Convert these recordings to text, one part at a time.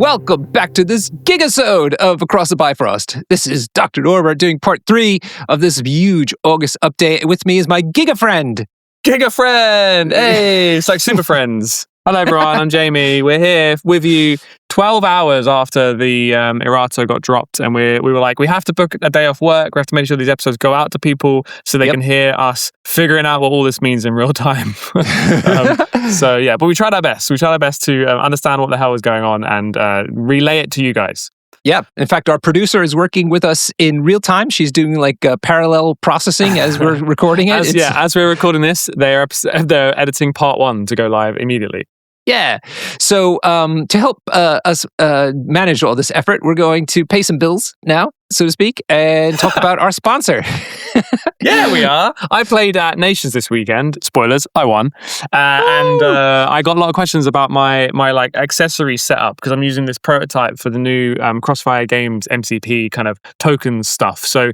Welcome back to this gigasode of Across the Bifrost. This is Dr. Norbert doing part 3 of this huge August update. With me is my Giga friend. Giga friend! Hey, it's like super friends. Hello everyone, I'm Jamie. We're here with you 12 hours after the Erato got dropped, and we were like, we have to book a day off work. We have to make sure these episodes go out to people so they can hear us figuring out what all this means in real time. But we tried our best. We tried our best to understand what the hell was going on and relay it to you guys. Yeah. In fact, our producer is working with us in real time. She's doing like parallel processing as we're recording it. As we're recording this, they're editing part 1 to go live immediately. Yeah. So to help us manage all this effort, we're going to pay some bills now, so to speak, and talk about our sponsor. Yeah, we are. I played at Nations this weekend. Spoilers, I won. And I got a lot of questions about my like accessory setup because I'm using this prototype for the new Crossfire Games MCP kind of tokens stuff. So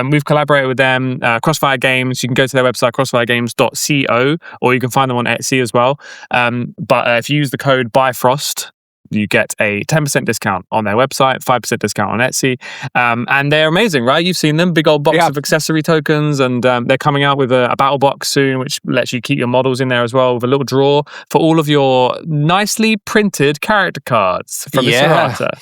we've collaborated with them, Crossfire Games. You can go to their website, crossfiregames.co, or you can find them on Etsy as well. But if you use the code Bifrost, you get a 10% discount on their website, 5% discount on Etsy. And they're amazing, right? You've seen them, big old box of accessory tokens, and they're coming out with a battle box soon, which lets you keep your models in there as well, with a little drawer for all of your nicely printed character cards from the Serata.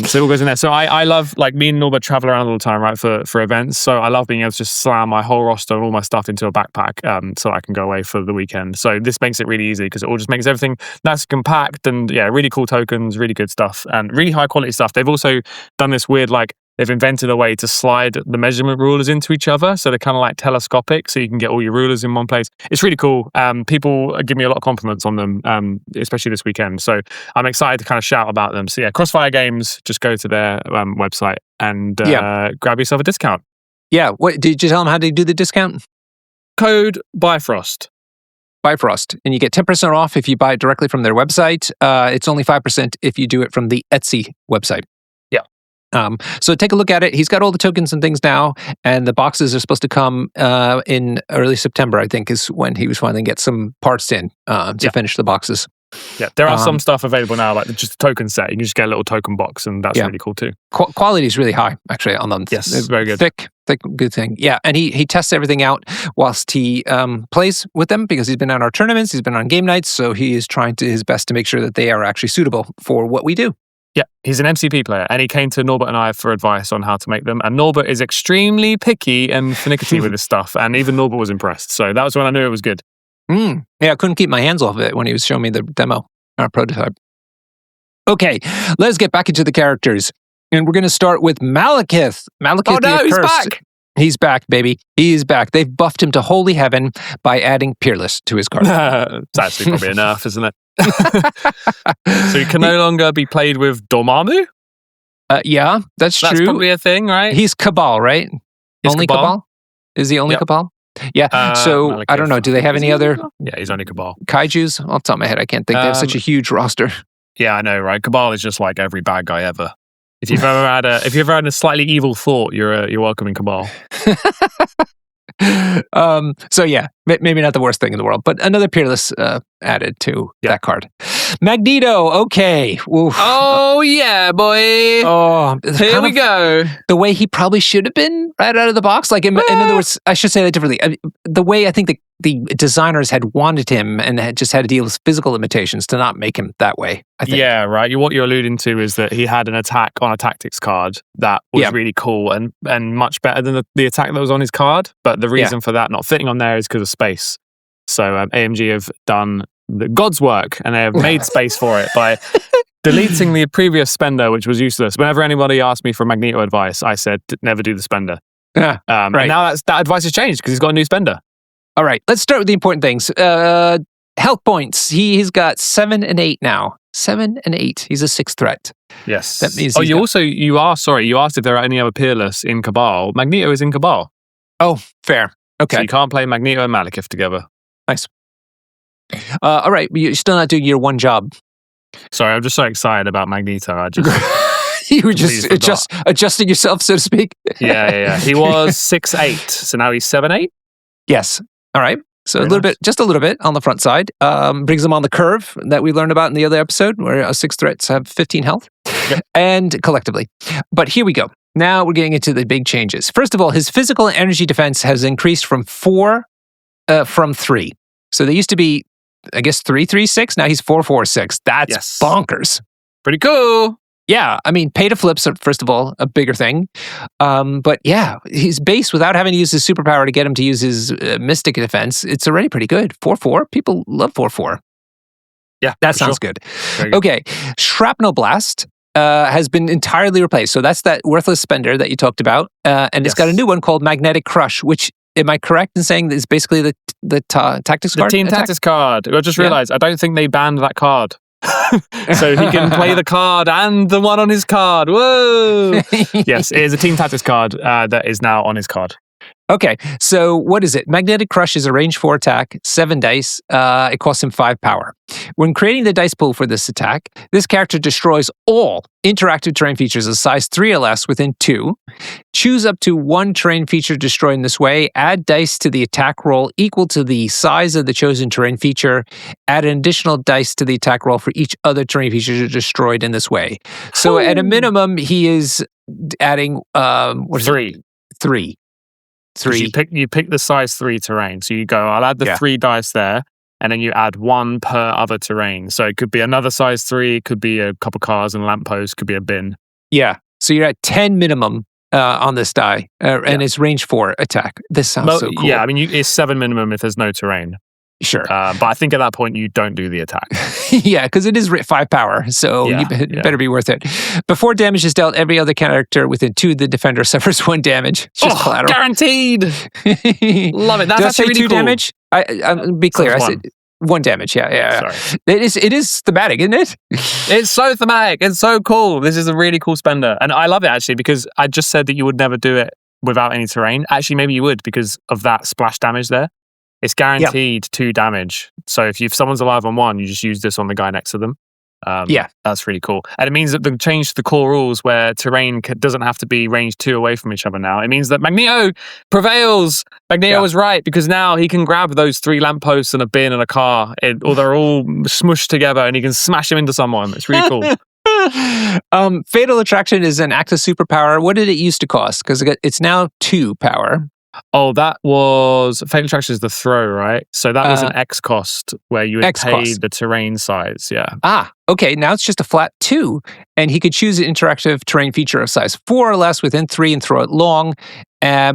So it all goes in there. So I love, like, me and Norbert travel around all the time, right, for events. So I love being able to just slam my whole roster and all my stuff into a backpack so I can go away for the weekend. So this makes it really easy because it all just makes everything nice and compact and, really cool tokens, really good stuff, and really high quality stuff. They've also done this weird, like, they've invented a way to slide the measurement rulers into each other, so they're kind of like telescopic, so you can get all your rulers in one place. It's really cool. People give me a lot of compliments on them, especially this weekend. So I'm excited to kind of shout about them. So yeah, Crossfire Games, just go to their website and grab yourself a discount. Yeah. What did you tell them how to do the discount? Code Bifrost. Bifrost, and you get 10% off if you buy it directly from their website. It's only 5% if you do it from the Etsy website. Yeah. So take a look at it. He's got all the tokens and things now, and the boxes are supposed to come in early September, I think, is when he was finally get some parts in to finish the boxes. Yeah, there are some stuff available now, like just a token set. You can just get a little token box, and that's really cool too. Quality is really high, actually, on them. Yes, it's very good. Thick, good thing. Yeah, and he tests everything out whilst he plays with them because he's been on our tournaments, he's been on game nights, so he is trying his best to make sure that they are actually suitable for what we do. Yeah, he's an MCP player, and he came to Norbert and I for advice on how to make them. And Norbert is extremely picky and finicky with this stuff, and even Norbert was impressed. So that was when I knew it was good. Yeah, I couldn't keep my hands off of it when he was showing me the demo, our prototype. Okay, let's get back into the characters. And we're going to start with Malekith. Malekith the Accursed. He's back! He's back, baby. He's back. They've buffed him to holy heaven by adding Peerless to his card. It's actually probably enough, isn't it? So he can no longer be played with Dormammu? Yeah, that's true. That's probably a thing, right? He's Cabal, right? Only Cabal? Is he only Cabal? Yeah, so Malekith. I don't know. Do they have any other? Yeah, he's only Cabal. Kaijus? Off the top of my head, I can't think. They have such a huge roster. Yeah, I know, right? Cabal is just like every bad guy ever. If you've ever had a slightly evil thought, you're welcome in Cabal. So yeah, maybe not the worst thing in the world, but another Peerless added to that card. Magneto, okay. Oof. Oh yeah, boy. Oh, here we go. The way he probably should have been right out of the box. Like in other words, I should say that differently. The way I think the designers had wanted him and had just had to deal with physical limitations to not make him that way, I think. Yeah, right. What you're alluding to is that he had an attack on a tactics card that was really cool and much better than the attack that was on his card. But the reason for that not fitting on there is because of space. So AMG have done the God's work, and they have made space for it by deleting the previous spender, which was useless. Whenever anybody asked me for Magneto advice, I said, never do the spender. Right. And now that advice has changed because he's got a new spender. All right, let's start with the important things. Health points. He's got 7 and 8 now. 7 and 8. He's a 6th threat. Yes. That means you asked if there are any other Peerless in Cabal. Magneto is in Cabal. Oh, fair. Okay. So you can't play Magneto and Malekith together. Nice. All right, you're still not doing your one job. Sorry, I'm just so excited about Magneto. I just you were just adjusting yourself, so to speak. Yeah. He was 6'8", so now he's 7'8". Yes. All right. So a little bit, just a little bit on the front side. Brings them on the curve that we learned about in the other episode, where 6 threats have 15 health, and collectively. But here we go. Now we're getting into the big changes. First of all, his physical and energy defense has increased from 4 from 3. So they used to be, I guess, 3-3-6. Now he's 4-4-6. That's bonkers. Pretty cool. Yeah, I mean, pay to flips are, first of all, a bigger thing. But yeah, his base, without having to use his superpower to get him to use his Mystic defense, it's already pretty good. 4-4. People love 4-4. Yeah, that sounds good. Okay, Shrapnel Blast has been entirely replaced. So that's that worthless spender that you talked about. And it's got a new one called Magnetic Crush, which, am I correct in saying that is basically the tactics card? The team tactics card. I just realized, I don't think they banned that card. So he can play the card and the one on his card. Whoa! Yes, it is a team tactics card that is now on his card. Okay, so what is it? Magnetic Crush is a range 4 attack, 7 dice. It costs him 5 power. When creating the dice pool for this attack, this character destroys all interactive terrain features of size 3 or less within 2. Choose up to 1 terrain feature destroyed in this way. Add dice to the attack roll equal to the size of the chosen terrain feature. Add an additional dice to the attack roll for each other terrain feature destroyed in this way. So at a minimum, he is adding 3. 3. You pick the size 3 terrain. So you go, I'll add the 3 dice there, and then you add 1 per other terrain. So it could be another size 3, it could be a couple cars and a lamppost, could be a bin. Yeah. So you're at 10 minimum on this die, and it's range 4 attack. This sounds so cool. Yeah, I mean, it's 7 minimum if there's no terrain. Sure. But I think at that point, you don't do the attack. Yeah, because it is 5 power, so you better be worth it. Before damage is dealt, every other character within 2 of the defender suffers 1 damage. It's just collateral. Guaranteed! Love it. That's actually really 2 cool. damage? I'll be clear. I said 1 damage, yeah. Sorry. It is thematic, isn't it? It's so thematic. It's so cool. This is a really cool spender. And I love it, actually, because I just said that you would never do it without any terrain. Actually, maybe you would because of that splash damage there. It's guaranteed 2 damage. So if someone's alive on 1, you just use this on the guy next to them. That's really cool. And it means that they've changed the core rules where terrain doesn't have to be range 2 away from each other now. It means that Magneto prevails. Magneto was right because now he can grab those 3 lampposts and a bin and a car, or they're all smushed together and he can smash them into someone. It's really cool. Fatal Attraction is an active superpower. What did it used to cost? Because it's now 2 power. Oh, that was Fatal Attraction is the throw, right? So that was an X cost where you would pay the terrain size. Yeah. Okay. Now it's just a flat 2, and he could choose an interactive terrain feature of size 4 or less within 3 and throw it long.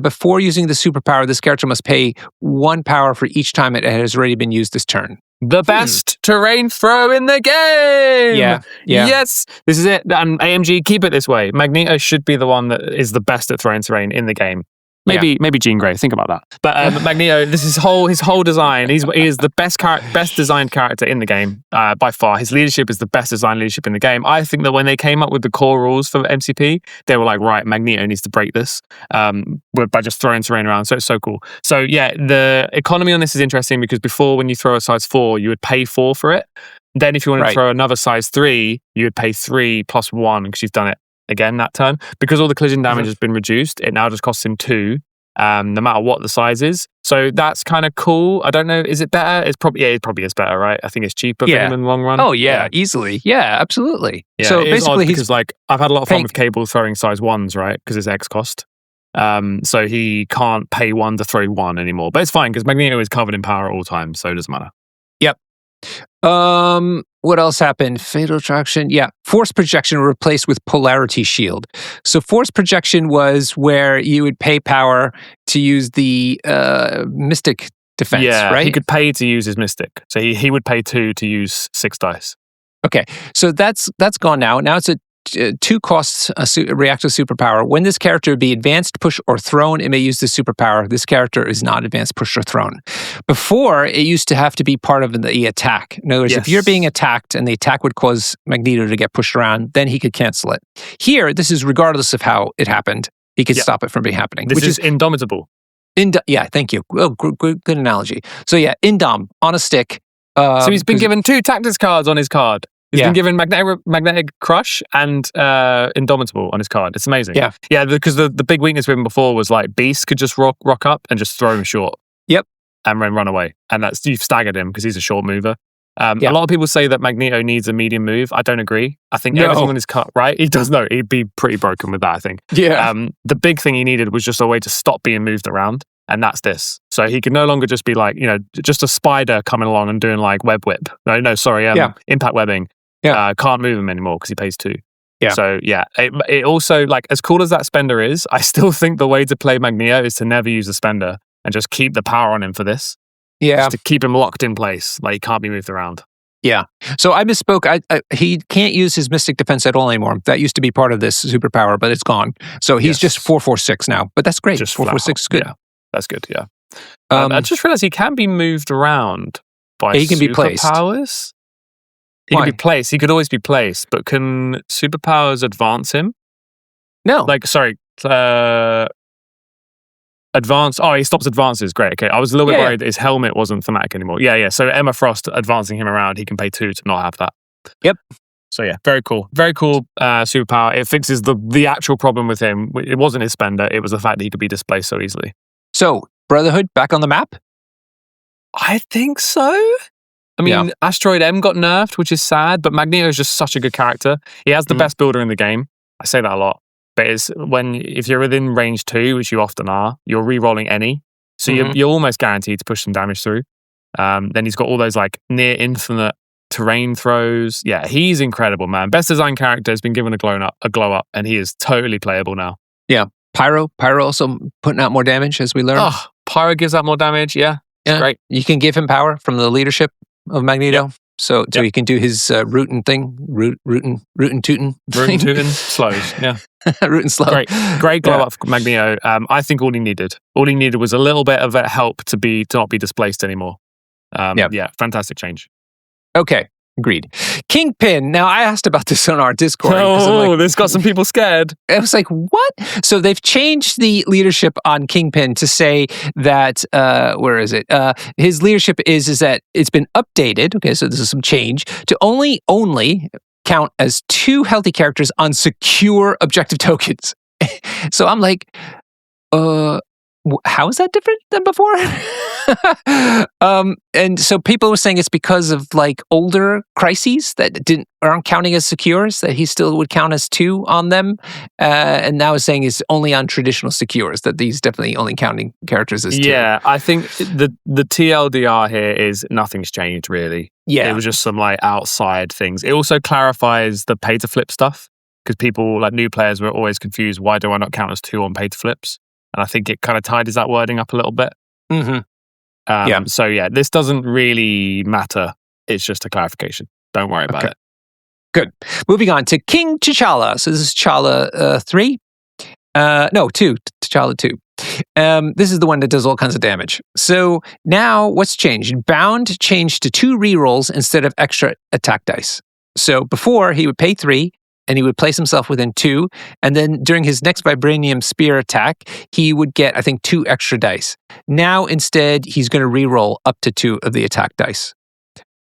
Before using the superpower, this character must pay 1 power for each time it has already been used this turn. The best terrain throw in the game! Yeah. Yes, this is it. And AMG, keep it this way. Magneto should be the one that is the best at throwing terrain in the game. Maybe Jean Grey. Think about that. But Magneto, this is his whole design. He is the best designed character in the game by far. His leadership is the best designed leadership in the game. I think that when they came up with the core rules for MCP, they were like, right, Magneto needs to break this by just throwing terrain around. So it's so cool. So yeah, the economy on this is interesting because before, when you throw a size 4, you would pay 4 for it. Then if you wanted to throw another size 3, you would pay 3 plus 1 because you've done it again that turn. Because all the collision damage has been reduced, it now just costs him 2, no matter what the size is. So that's kind of cool. I don't know, is it better? It probably is better, right? I think it's cheaper for him in the long run. Oh yeah, easily. Yeah, absolutely. Yeah, so basically because I've had a lot of fun with Cable throwing size 1s, right? Because it's X cost. So he can't pay 1 to throw 1 anymore. But it's fine because Magneto is covered in power at all times, so it doesn't matter. Yep. What else happened? Fatal Attraction. Yeah. Force Projection replaced with Polarity Shield. So Force Projection was where you would pay power to use the Mystic defense, right? He could pay to use his Mystic. So he would pay 2 to use 6 dice. Okay. So that's gone now. Now it's a 2 costs a reactive superpower. When this character would be advanced, pushed, or thrown, it may use the superpower. This character is not advanced, pushed, or thrown. Before, it used to have to be part of the attack. In other words, if you're being attacked and the attack would cause Magneto to get pushed around, then he could cancel it. Here, this is regardless of how it happened. He could stop it from happening. This is indomitable. Thank you. Oh, good analogy. So yeah, Indom on a stick. So he's been given 2 tactics cards on his card. He's been given Magnetic Crush and Indomitable on his card. It's amazing. Yeah, because the big weakness with him before was like Beast could just rock up and just throw him short. Yep. and then run away. And you've staggered him because he's a short mover. A lot of people say that Magneto needs a medium move. I don't agree. I think everything on his cut, right? He does know. He'd be pretty broken with that, I think. Yeah. The big thing he needed was just a way to stop being moved around. And that's this. So he can no longer just be like, just a spider coming along and doing like web whip. Impact webbing. Yeah. Can't move him anymore because he pays 2. Yeah. So it also, like, as cool as that spender is, I still think the way to play Magneto is to never use the spender and just keep the power on him for this. Yeah. Just to keep him locked in place. Like, he can't be moved around. Yeah. So I misspoke. He can't use his Mystic Defense at all anymore. That used to be part of this superpower, but it's gone. So he's just 4/4/6 now. But that's great. Just 4/4/6 is good. Yeah. That's good, yeah. I just realized he can be moved around by he can be placed. Superpowers. He can be placed. He could always be placed, but can superpowers advance him? No. Advance. Oh, he stops advances. Great. Okay. I was a little bit worried that his helmet wasn't thematic anymore. Yeah. So Emma Frost advancing him around, he can pay 2 to not have that. Yep. So yeah, very cool. Very cool superpower. It fixes the actual problem with him. It wasn't his spender. It was the fact that he could be displaced so easily. So, Brotherhood back on the map? I think so. I mean, Asteroid M got nerfed, which is sad, but Magneto is just such a good character. He has the best builder in the game. I say that a lot. But if you're within range 2, which you often are, you're re-rolling any. So you're almost guaranteed to push some damage through. Then he's got all those like near infinite terrain throws. Yeah, he's incredible, man. Best design character has been given a glow up, and he is totally playable now. Yeah. Pyro also putting out more damage, as we learned. Oh, Pyro gives out more damage. Yeah. Great. You can give him power from the leadership of Magneto. Yep. So he can do his rootin' thing, rootin' tootin'. Rootin' tootin' slows, yeah. Rootin' slow. Great glow up for Magneto. I think all he needed was a little bit of a help to not be displaced anymore. Yeah, fantastic change. Okay, agreed. Kingpin. Now, I asked about this on our Discord. This got some people scared. I was like, what? So they've changed the leadership on Kingpin to say that, where is it? His leadership is that it's been updated. Okay, so this is some change to only count as 2 healthy characters on secure objective tokens. So I'm like, how is that different than before? And so people were saying it's because of like older crises that aren't counting as secures, that he still would count as 2 on them. And now is saying it's only on traditional secures, that these definitely only counting characters as 2. Yeah, I think the TLDR here is nothing's changed really. Yeah. It was just some like outside things. It also clarifies the pay to flip stuff, because people, like new players, were always confused. Why do I not count as 2 on pay to flips? And I think it kind of tidies that wording up a little bit. So yeah, this doesn't really matter. It's just a clarification. Don't worry about it. Good. Moving on to King T'Challa. So this is T'Challa 3. 2. T'Challa 2. This is the one that does all kinds of damage. So now what's changed? Bound changed to 2 rerolls instead of extra attack dice. So before he would pay 3, and he would place himself within 2, and then during his next Vibranium Spear attack, he would get, I think, 2 extra dice. Now, instead, he's going to re-roll up to 2 of the attack dice,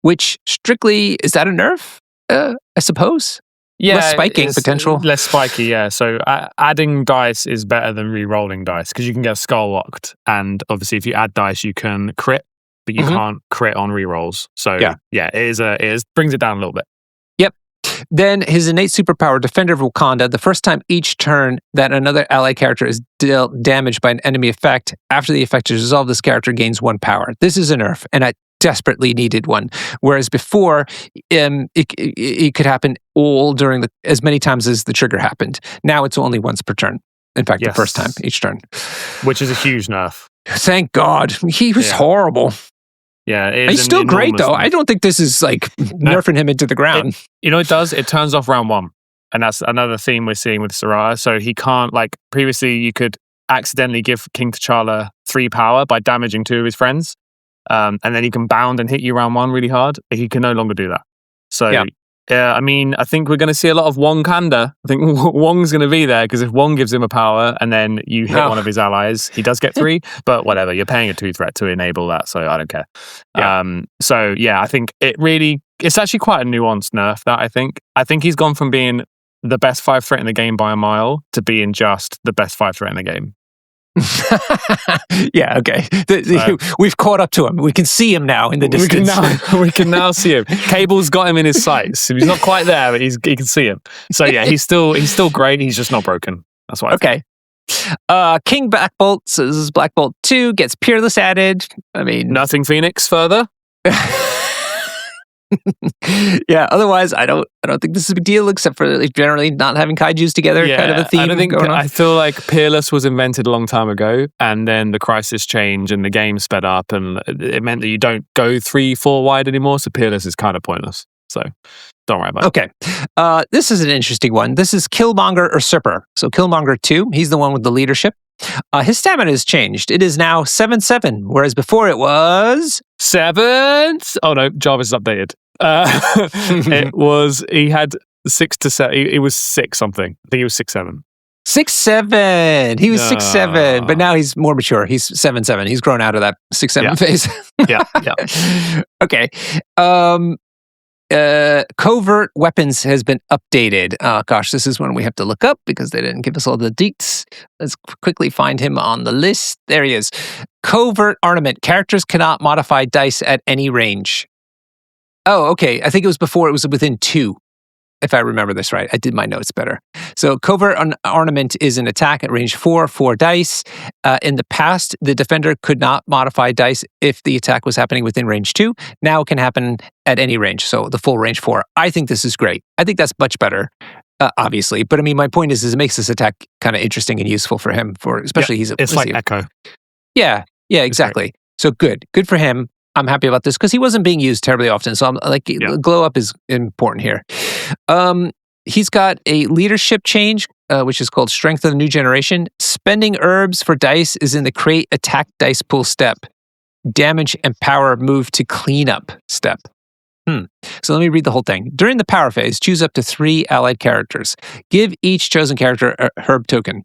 which strictly, is that a nerf, I suppose? Yeah. Less spiking potential. Less spiky, yeah. So adding dice is better than re-rolling dice, because you can get skull locked, and obviously if you add dice, you can crit, but you can't crit on re-rolls. So it brings it down a little bit. Then his innate superpower, Defender of Wakanda, the first time each turn that another ally character is dealt damage by an enemy effect, after the effect is resolved, this character gains 1 power. This is a nerf, and I desperately needed one. Whereas before, it could happen as many times as the trigger happened. Now it's only once per turn. In fact, the first time each turn. Which is a huge nerf. Thank God. He was horrible. Yeah, he's still great though. I don't think this is like nerfing him into the ground. It does. It turns off round 1, and that's another theme we're seeing with Soraya. So he can't, like previously, you could accidentally give King T'Challa 3 power by damaging 2 of his friends, and then he can bound and hit you round 1 really hard. He can no longer do that. So I mean, I think we're going to see a lot of Wong Kanda. I think Wong's going to be there, because if Wong gives him a power and then you hit one of his allies, he does get 3, but whatever, you're paying a 2 threat to enable that, so I don't care. I think it's actually quite a nuanced nerf, that I think he's gone from being the best 5 threat in the game by a mile to being just the best 5 threat in the game. Yeah, okay. We've caught up to him. We can see him now in the distance. We can now see him. Cable's got him in his sights. He's not quite there, but he can see him. So yeah, he's still great. He's just not broken. That's why. Okay. King Black Bolt, so this is Black Bolt 2, gets Peerless added. I mean, nothing Phoenix further. Yeah, otherwise I don't think this is a big deal, except for like, generally not having kaijus together, kind of a theme. I feel like Peerless was invented a long time ago, and then the Crisis changed and the game sped up, and it meant that you don't go 3-4 wide anymore, so Peerless is kind of pointless. So don't worry about it. Okay. This is an interesting one. This is Killmonger Usurper. So Killmonger 2, he's the one with the leadership. His stamina has changed. It is now 7/7, whereas before it was 7. Oh no, Jarvis is updated. He had 6 to 7. It was 6 something. I think he was 6/7. 6/7. He was 6/7, but now he's more mature. He's 7/7. He's grown out of that 6/7 phase. Yeah. Okay. Covert weapons has been updated. Gosh, this is one we have to look up because they didn't give us all the deets. Let's quickly find him on the list. There he is. Covert armament. Characters cannot modify dice at any range. Oh, okay. I think it was before it was within 2. If I remember this right. I did my notes better. So covert ornament is an attack at range 4 dice. In the past, the defender could not modify dice if the attack was happening within range 2. Now it can happen at any range, so the full range 4. I think this is great. I think that's much better, obviously. But I mean, my point is it makes this attack kind of interesting and useful for him, especially it's like Echo. Yeah, exactly. So good for him. I'm happy about this because he wasn't being used terribly often. So I'm like, glow up is important here. He's got a leadership change, which is called Strength of the New Generation. Spending herbs for dice is in the create attack dice pool step. Damage and power move to cleanup step. So let me read the whole thing. During the power phase, choose up to 3 allied characters. Give each chosen character a herb token.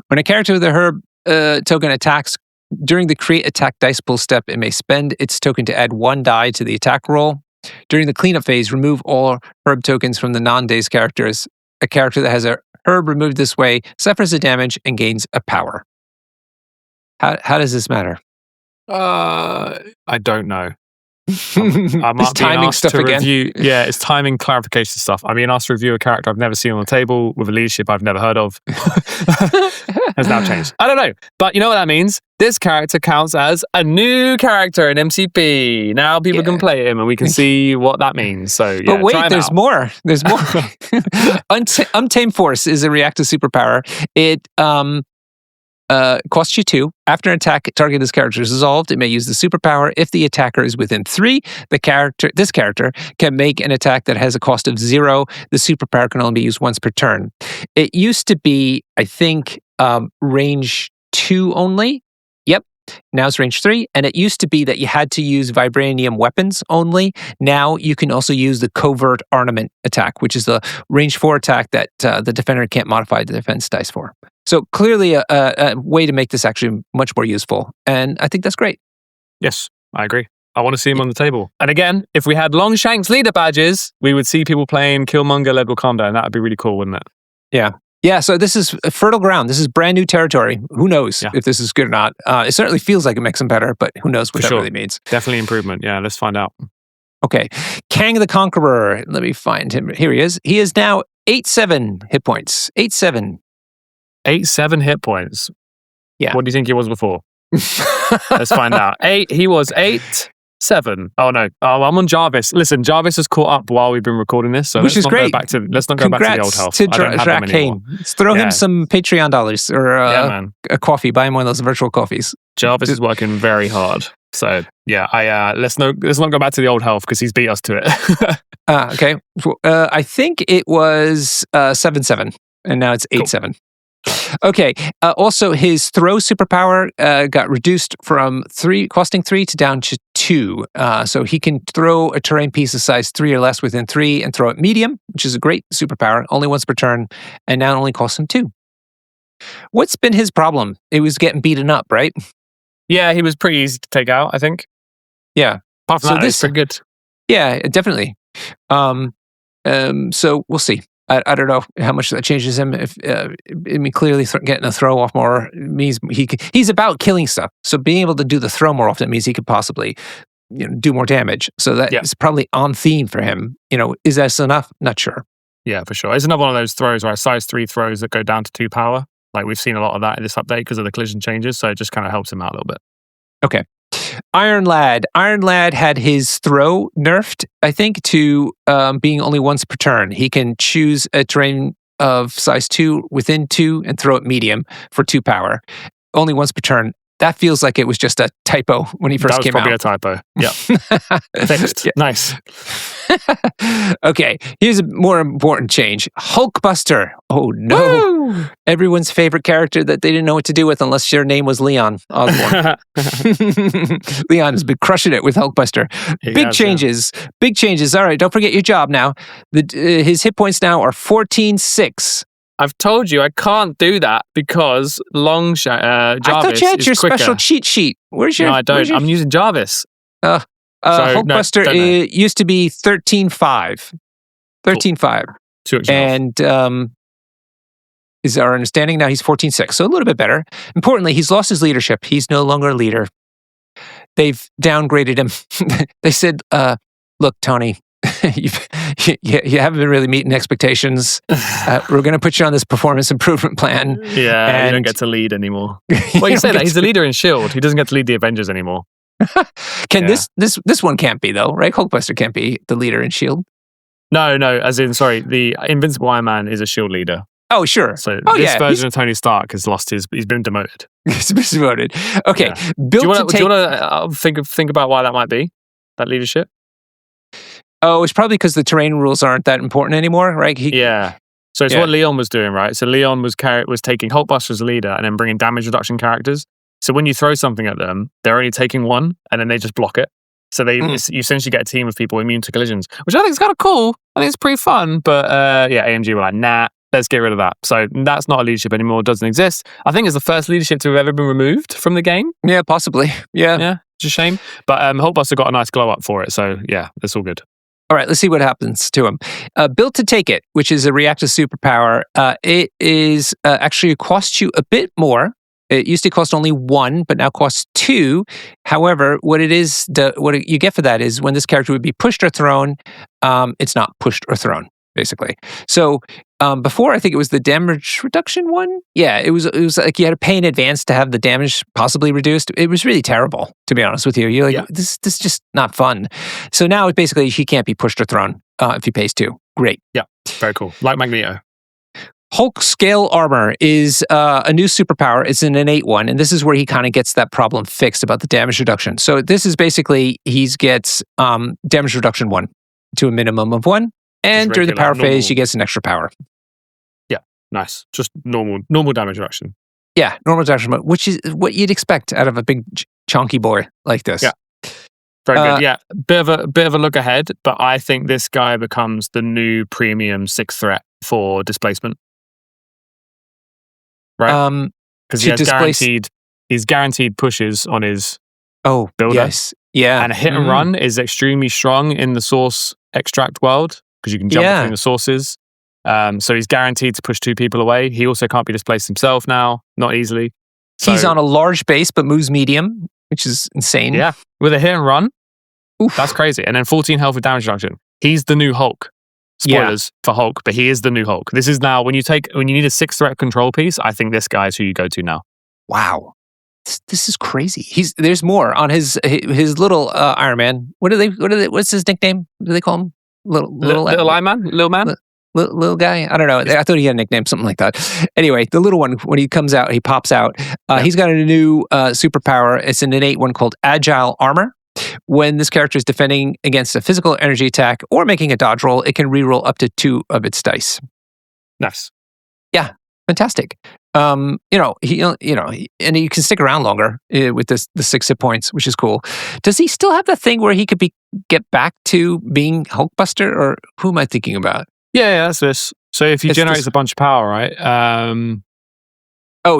When a character with a herb token attacks, during the create attack dice pool step, it may spend its token to add 1 die to the attack roll. During the cleanup phase, remove all herb tokens from the non-dazed characters. A character that has a herb removed this way suffers a damage and gains a power. How does this matter? I don't know. It's timing stuff again. It's timing clarification stuff. I'm being asked to review a character I've never seen on the table with a leadership I've never heard of. Has now changed. I don't know. But you know what that means? This character counts as a new character in MCP. Now people can play him and we can see what that means. So, but wait, there's more. There's more. Untamed Force is a reactive superpower. It costs you 2. After an attack target this character is resolved, it may use the superpower. If the attacker is within 3, this character can make an attack that has a cost of 0. The superpower can only be used once per turn. It used to be, I think, range 2 only. Yep. Now it's range 3. And it used to be that you had to use vibranium weapons only. Now you can also use the covert ornament attack, which is the range 4 attack that the defender can't modify the defense dice for. So clearly a way to make this actually much more useful. And I think that's great. Yes, I agree. I want to see him on the table. And again, if we had Longshank's leader badges, we would see people playing Killmonger led Wakanda, and that would be really cool, wouldn't it? Yeah, so this is fertile ground. This is brand new territory. Who knows if this is good or not? It certainly feels like it makes them better, but who knows what that really means. Definitely improvement. Yeah, let's find out. Okay. Kang the Conqueror. Let me find him. Here he is. He is now 8/7 hit points. 8/7. 8/7 hit points. Yeah. What do you think he was before? Let's find out. He was 8/7. Oh no. Oh, I'm on Jarvis. Listen, Jarvis has caught up while we've been recording this, so which is great. Let's not go back to the old health. To Drak Kane. Let's throw him some Patreon dollars or a coffee. Buy him one of those virtual coffees. Jarvis is working very hard. So let's not go back to the old health because he's beat us to it. Okay. I think it was 7/7, and now it's 8/7. Okay. Also, his throw superpower got reduced from costing 3 to down to 2. So he can throw a terrain piece of size 3 or less within 3 and throw it medium, which is a great superpower, only once per turn, and now it only costs him 2. What's been his problem? It was getting beaten up, right? Yeah, he was pretty easy to take out, I think. Yeah. Apart from that, it's pretty good. Yeah, definitely. So we'll see. I don't know how much that changes him. If clearly getting a throw off more means he's about killing stuff. So being able to do the throw more often means he could possibly do more damage. So that is probably on theme for him. Is that enough? Not sure. Yeah, for sure. It's another one of those throws, right? Size 3 throws that go down to 2 power. Like we've seen a lot of that in this update because of the collision changes. So it just kind of helps him out a little bit. Okay. Iron Lad had his throw nerfed, I think, to being only once per turn. He can choose a terrain of size 2 within 2 and throw it medium for 2 power. Only once per turn. That feels like it was just a typo when he first came out. That was probably a typo. Yeah. Fixed. Yeah. Nice. Okay, here's a more important change. Hulkbuster. Oh, no. Woo! Everyone's favorite character that they didn't know what to do with unless your name was Leon Osborne. Leon has been crushing it with Hulkbuster. Big changes. Yeah. Big changes. All right, don't forget your job now. His hit points now are 14-6. I've told you I can't do that because Jarvis I thought you had your quicker. Special cheat sheet. Where's your? No, I don't. I'm using Jarvis. Hulkbuster used to be 13-5. 13-5. Cool. And is our understanding now he's 14-6, so a little bit better. Importantly, he's lost his leadership. He's no longer a leader. They've downgraded him. They said, look, Tony, you haven't been really meeting expectations. We're going to put you on this performance improvement plan. Yeah, and you don't get to lead anymore. Well, you say that he's a leader in S.H.I.E.L.D. He doesn't get to lead the Avengers anymore. This one can't be though, right? Hulkbuster can't be the leader in S.H.I.E.L.D. No, as in sorry, the Invincible Iron Man is a S.H.I.E.L.D. leader. Oh, sure. So this version of Tony Stark has lost he's been demoted. He's been demoted. Okay. Yeah. Do you want to think about why that might be? That leadership? Oh, it's probably because the terrain rules aren't that important anymore, right? So it's what Leon was doing, right? So Leon was taking Hulkbuster as a leader and then bringing damage reduction characters. So when you throw something at them, they're only taking one and then they just block it. So you essentially get a team of people immune to collisions, which I think is kind of cool. I think it's pretty fun. But AMG were like, nah, let's get rid of that. So that's not a leadership anymore. It doesn't exist. I think it's the first leadership to have ever been removed from the game. Yeah, possibly. Yeah. It's a shame. But Hulkbuster got a nice glow up for it. So yeah, that's all good. All right, let's see what happens to him. Built to Take It, which is a reactive superpower, it is actually costs you a bit more. It used to cost only 1, but now costs 2. However, what you get for that is when this character would be pushed or thrown, it's not pushed or thrown, basically. So before, I think it was the damage reduction one. Yeah, it was like you had to pay in advance to have the damage possibly reduced. It was really terrible, to be honest with you. You're like, this is just not fun. So now it's basically he can't be pushed or thrown if he pays 2. Great. Yeah, very cool. Like Magneto. Hulk Scale Armor is a new superpower. It's an innate one, and this is where he kind of gets that problem fixed about the damage reduction. So this is basically he gets damage reduction 1 to a minimum of 1. And during the power phase, he gets an extra power. Yeah, nice. Just normal damage reduction. Yeah, normal damage reduction, which is what you'd expect out of a big chunky boy like this. Yeah, very good. Yeah, bit of a look ahead, but I think this guy becomes the new premium 6th threat for displacement. Right? Because he's guaranteed pushes on his builder. Yes, yeah, and a hit and run is extremely strong in the source extract world. Because you can jump between the sources. So he's guaranteed to push 2 people away. He also can't be displaced himself now, not easily. So, he's on a large base, but moves medium, which is insane. Yeah, with a hit and run. Oof. That's crazy. And then 14 health with damage reduction. He's the new Hulk. Spoilers for Hulk, but he is the new Hulk. This is now, when you need a 6th threat control piece, I think this guy is who you go to now. Wow. This is crazy. There's more on his little Iron Man. What's his nickname? What do they call him? Little Iron Man? Little man? Little guy? I don't know. I thought he had a nickname, something like that. Anyway, the little one, when he comes out, he pops out. He's got a new superpower. It's an innate one called Agile Armor. When this character is defending against a physical energy attack or making a dodge roll, it can reroll up to 2 of its dice. Nice. Yeah, fantastic. And you can stick around longer with the 6 hit points, which is cool. Does he still have that thing where he could get back to being Hulkbuster, or who am I thinking about? Yeah, that's this. So if he generates a bunch of power, right?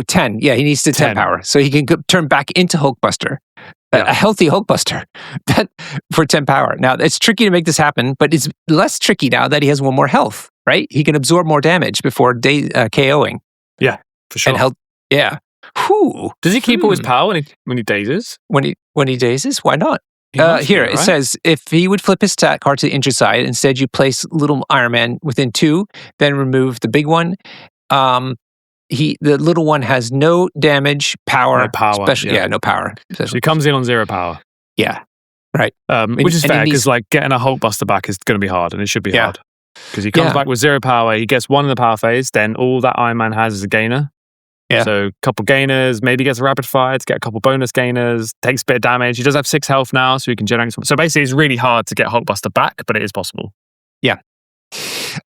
10. Yeah, he needs to 10 power, so he can turn back into Hulkbuster, a healthy Hulkbuster, for 10 power. Now it's tricky to make this happen, but it's less tricky now that he has 1 more health. right? He can absorb more damage before KOing. Yeah, for sure. And he'll, yeah. Whew. Does he keep all his power when he dazes? When he dazes? Why not? Here, it says, if he would flip his attack card to the injured side, instead you place little Iron Man within 2, then remove the big one. The little one has no damage, power. No power. No power. So he comes in on 0 power. Yeah, right. Which is fair, because like getting a Hulkbuster back is going to be hard, and it should be hard. Because he comes back with 0 power, he gets 1 in the power phase, then all that Iron Man has is a gainer. Yeah. So a couple gainers, maybe gets a rapid fire to get a couple bonus gainers, takes a bit of damage. He does have 6 health now, so he can generate some. So basically, it's really hard to get Hulkbuster back, but it is possible. Yeah.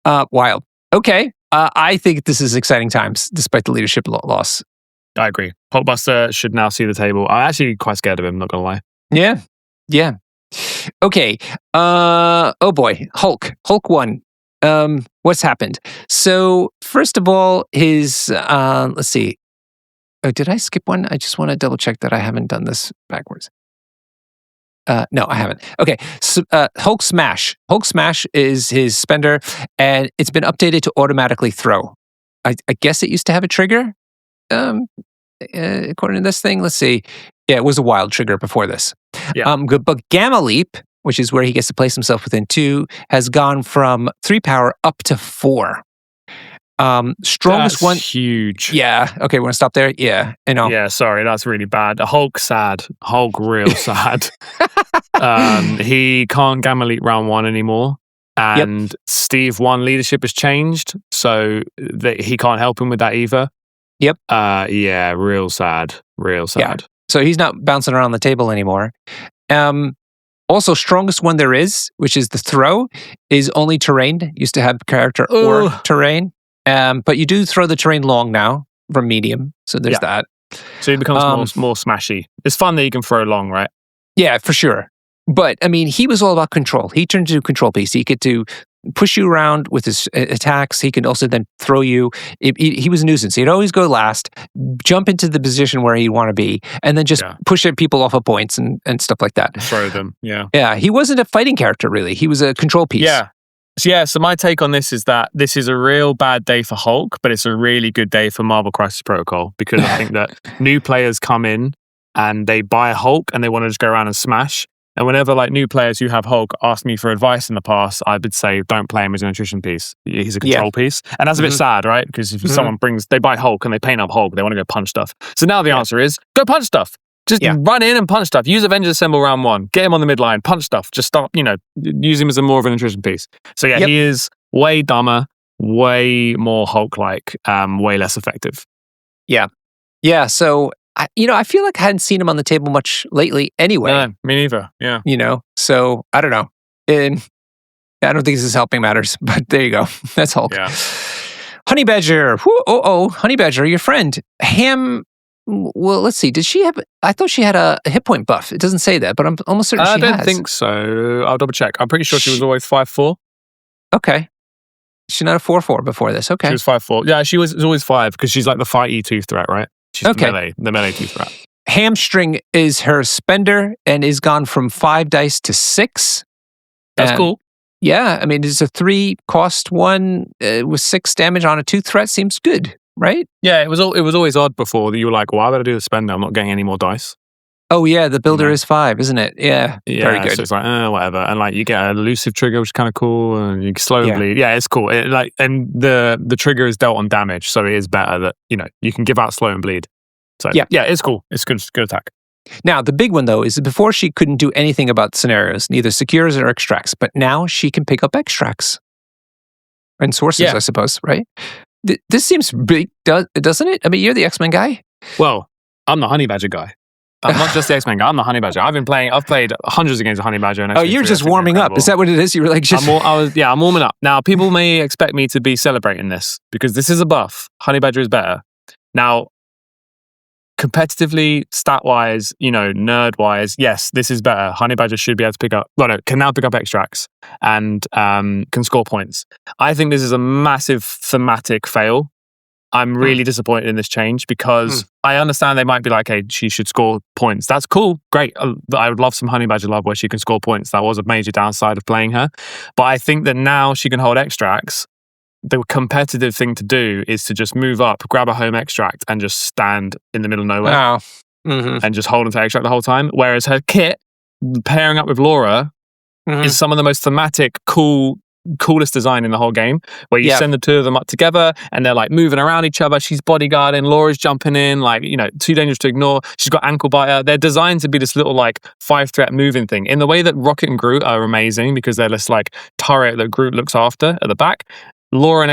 Wild. Okay. I think this is exciting times, despite the leadership loss. I agree. Hulkbuster should now see the table. I'm actually quite scared of him, not going to lie. Yeah. Yeah. Okay. Oh boy. Hulk 1. What's happened? So first of all, his let's see. Oh, did I skip one? I just want to double check that I haven't done this backwards. No, I haven't. Okay, so, Hulk Smash. Hulk Smash is his spender, and it's been updated to automatically throw. I guess it used to have a trigger. According to this thing, let's see. Yeah, it was a wild trigger before this. Yeah. Good, but Gamma Leap, which is where he gets to place himself within 2, has gone from 3 power up to 4. Strongest that's one. Huge. Yeah. Okay, we're gonna stop there. Yeah, I know. Yeah, sorry, that's really bad. Hulk sad. Hulk real sad. He can't Gamma Leap round 1 anymore. And Steve 1 leadership has changed, so that he can't help him with that either. Yep. Yeah, real sad. Real sad. Yeah. So he's not bouncing around the table anymore. Also, strongest one there is, which is the throw, is only terrain. Used to have character or terrain. But you do throw the terrain long now from medium. So there's that. So he becomes more smashy. It's fun that you can throw long, right? Yeah, for sure. But, I mean, he was all about control. He turned into a control piece. He could push you around with his attacks. He could also then throw you. He was a nuisance. He'd always go last, jump into the position where he'd want to be, and then just push people off of points and stuff like that. Throw them, yeah. Yeah, he wasn't a fighting character, really. He was a control piece. So my take on this is that this is a real bad day for Hulk, but it's a really good day for Marvel Crisis Protocol, because I think that new players come in and they buy Hulk and they want to just go around and smash. And whenever like new players who have Hulk ask me for advice in the past, I would say don't play him as an attrition piece. He's a control piece. And that's a bit sad, right? Because if someone they buy Hulk and they paint up Hulk, they want to go punch stuff. So now the answer is go punch stuff. Just run in and punch stuff. Use Avengers Assemble round 1. Get him on the midline. Punch stuff. Just stop, use him as more of an attrition piece. So he is way dumber, way more Hulk-like, way less effective. Yeah. Yeah, so, I feel like I hadn't seen him on the table much lately anyway. No, me neither, yeah. So, I don't know. And I don't think this is helping matters, but there you go. That's Hulk. Yeah. Honey Badger. Honey Badger, your friend. Ham... Well, let's see. Did she have... I thought she had a hit point buff. It doesn't say that, but I'm almost certain she has. I don't think so. I'll double check. I'm pretty sure she was always 5'4". Okay. She's not a 4/4 before this. Okay. She was 5'4". Yeah, she was always 5 because she's like the fighty 2 threat, right? She's the melee 2 threat. Hamstring is her spender and is gone from 5 dice to 6. That's cool. Yeah, I mean, it's a 3 cost one with 6 damage on a 2 threat. Seems good. Right? Yeah, it was always odd before that you were like, why would I do the spender? I'm not getting any more dice. Oh yeah, the builder is 5, isn't it? Yeah, very good. So it's like, whatever. And like you get an elusive trigger, which is kind of cool, and you slowly bleed. Yeah, it's cool. And the trigger is dealt on damage, so it is better that, you can give out slow and bleed. So yeah, it's cool. It's good attack. Now, the big one, though, is that before she couldn't do anything about scenarios, neither secures or extracts, but now she can pick up extracts. And sources, I suppose, right? This seems big, doesn't it? I mean, you're the X-Men guy. Well, I'm the Honey Badger guy. I'm not just the X-Men guy. I'm the Honey Badger. I've played hundreds of games of Honey Badger. And you're just warming up. Is that what it is? You were like, I'm warming up. Now, people may expect me to be celebrating this because this is a buff. Honey Badger is better. Now, competitively, stat-wise, nerd-wise, yes, this is better. Honey Badger should be able to can now pick up extracts and can score points. I think this is a massive thematic fail. I'm really disappointed in this change because I understand they might be like, hey, she should score points. That's cool. Great. I would love some Honey Badger love where she can score points. That was a major downside of playing her. But I think that now she can hold extracts. the competitive thing to do is to just move up, grab a home extract, and just stand in the middle of nowhere and just hold onto extract the whole time. Whereas her kit, pairing up with Laura, is some of the most thematic, coolest design in the whole game, where you send the two of them up together and they're like moving around each other. She's bodyguarding, Laura's jumping in, like, too dangerous to ignore. She's got ankle biter. They're designed to be this little like 5-threat moving thing in the way that Rocket and Groot are amazing, because they're this like turret that Groot looks after at the back. Laura and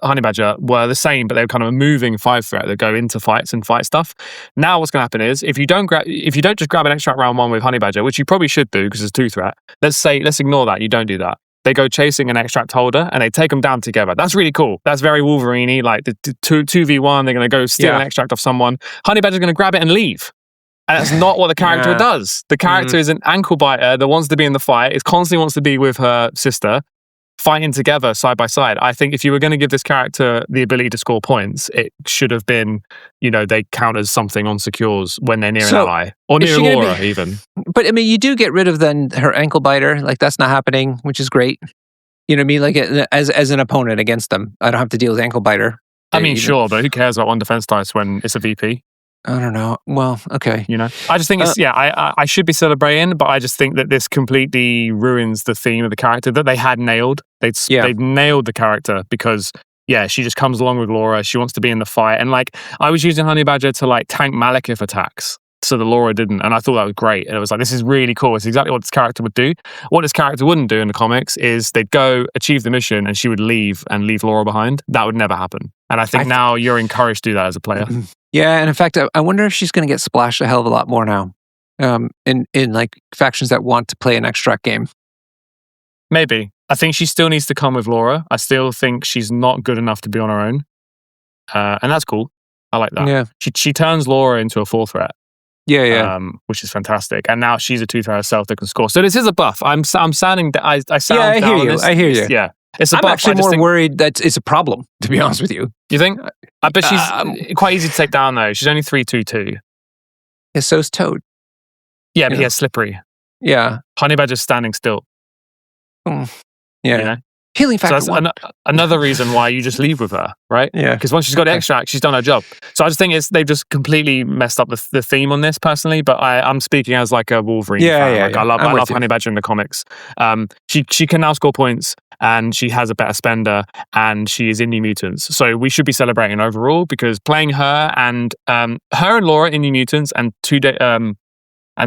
Honey Badger were the same, but they were kind of a moving 5-threat that go into fights and fight stuff. Now what's going to happen is, if you don't just grab an extract round 1 with Honey Badger, which you probably should do because it's 2-threat, let's ignore that, you don't do that. They go chasing an extract holder and they take them down together. That's really cool. That's very Wolverine-y, like the 2v1, they're going to go steal an extract off someone. Honey Badger's going to grab it and leave. And that's not what the character does. The character is an ankle biter that wants to be in the fight. It constantly wants to be with her sister, fighting together side by side. I think if you were going to give this character the ability to score points, it should have been, they count as something on secures when they're near an ally. Or near Laura, even. But, I mean, you do get rid of then her ankle biter. Like, that's not happening, which is great. You know what I mean? Like, as an opponent against them, I don't have to deal with ankle biter. I mean, sure, but who cares about one defense dice when it's a VP? I don't know. Well, okay. I just think it's, I should be celebrating, but I just think that this completely ruins the theme of the character that they had nailed. They'd nailed the character because, she just comes along with Laura. She wants to be in the fight. And like, I was using Honey Badger to like tank Malekith attacks so that Laura didn't. And I thought that was great. And it was like, this is really cool. It's exactly what this character would do. What this character wouldn't do in the comics is they'd go achieve the mission and she would leave Laura behind. That would never happen. And I think now you're encouraged to do that as a player. Yeah, and in fact, I wonder if she's going to get splashed a hell of a lot more now, in like factions that want to play an extract game. Maybe. I think she still needs to come with Laura. I still think she's not good enough to be on her own, and that's cool. I like that. Yeah. She turns Laura into a 4-threat. Yeah. Which is fantastic, and now she's a 2-threat herself that can score. So this is a buff. I sounding. I sound. Yeah, I hear you. This. I hear you. Yeah. It's a I'm buff. actually more worried that it's a problem, to be honest with you. You think? I bet she's quite easy to take down, though. She's only 3/2/2. Yeah, so's Toad. Yeah, but he has Slippery. Yeah. Honey Badger's standing still. Yeah. Healing factor. So that's another reason why you just leave with her, right? Yeah. Because once she's got extract, she's done her job. So I just think they've just completely messed up the theme on this personally. But I'm speaking as like a Wolverine fan. I love Honey Badger in the comics. She can now score points, and she has a better spender, and she is in New Mutants. So we should be celebrating overall, because playing her and Laura in New Mutants and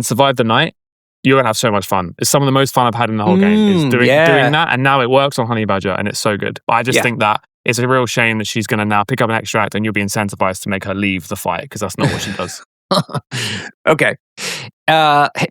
Survive the Night, you're going to have so much fun. It's some of the most fun I've had in the whole game is doing that. And now it works on Honey Badger, and it's so good. But I just think that it's a real shame that she's going to now pick up an extract and you'll be incentivized to make her leave the fight, because that's not what she does. Okay.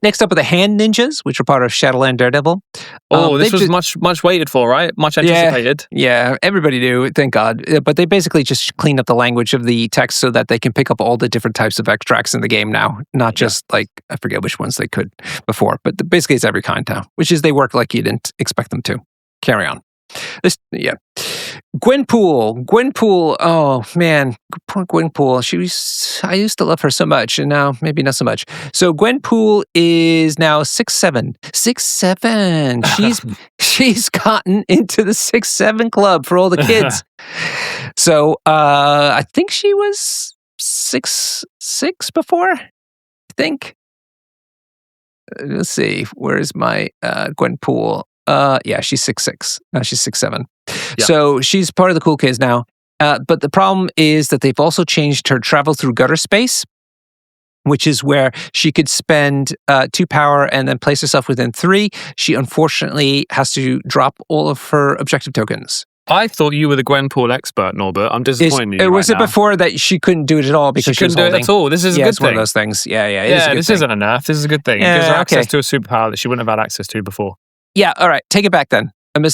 Next up are the Hand Ninjas, which are part of Shadowland Daredevil. This was much waited for, right? Much anticipated. Yeah, everybody knew, thank God. But they basically just cleaned up the language of the text so that they can pick up all the different types of extracts in the game now. Not just like, I forget which ones they could before, but basically it's every kind now, which is they work like you didn't expect them to. Carry on. Gwenpool. Oh man, poor Gwenpool. I used to love her so much, and now maybe not so much. So Gwenpool is now 6'7". 6'7". She's gotten into the 6'7" club for all the kids. So I think she was 6'6" before. I think. Let's see. Where is my Gwenpool? She's 6'6". She's 6'7". Yeah. So she's part of the cool kids now. But the problem is that they've also changed her travel through gutter space, which is where she could spend 2 power and then place herself within 3. She unfortunately has to drop all of her objective tokens. I thought you were the Gwenpool expert, Norbert. I'm disappointed. Was it before that she couldn't do it at all because she couldn't do it at all? This is a good it's thing. One of those things. Yeah. This isn't a nerf. This is a good thing. It gives her access to a superpower that she wouldn't have had access to before. Yeah. All right. Take it back then. I've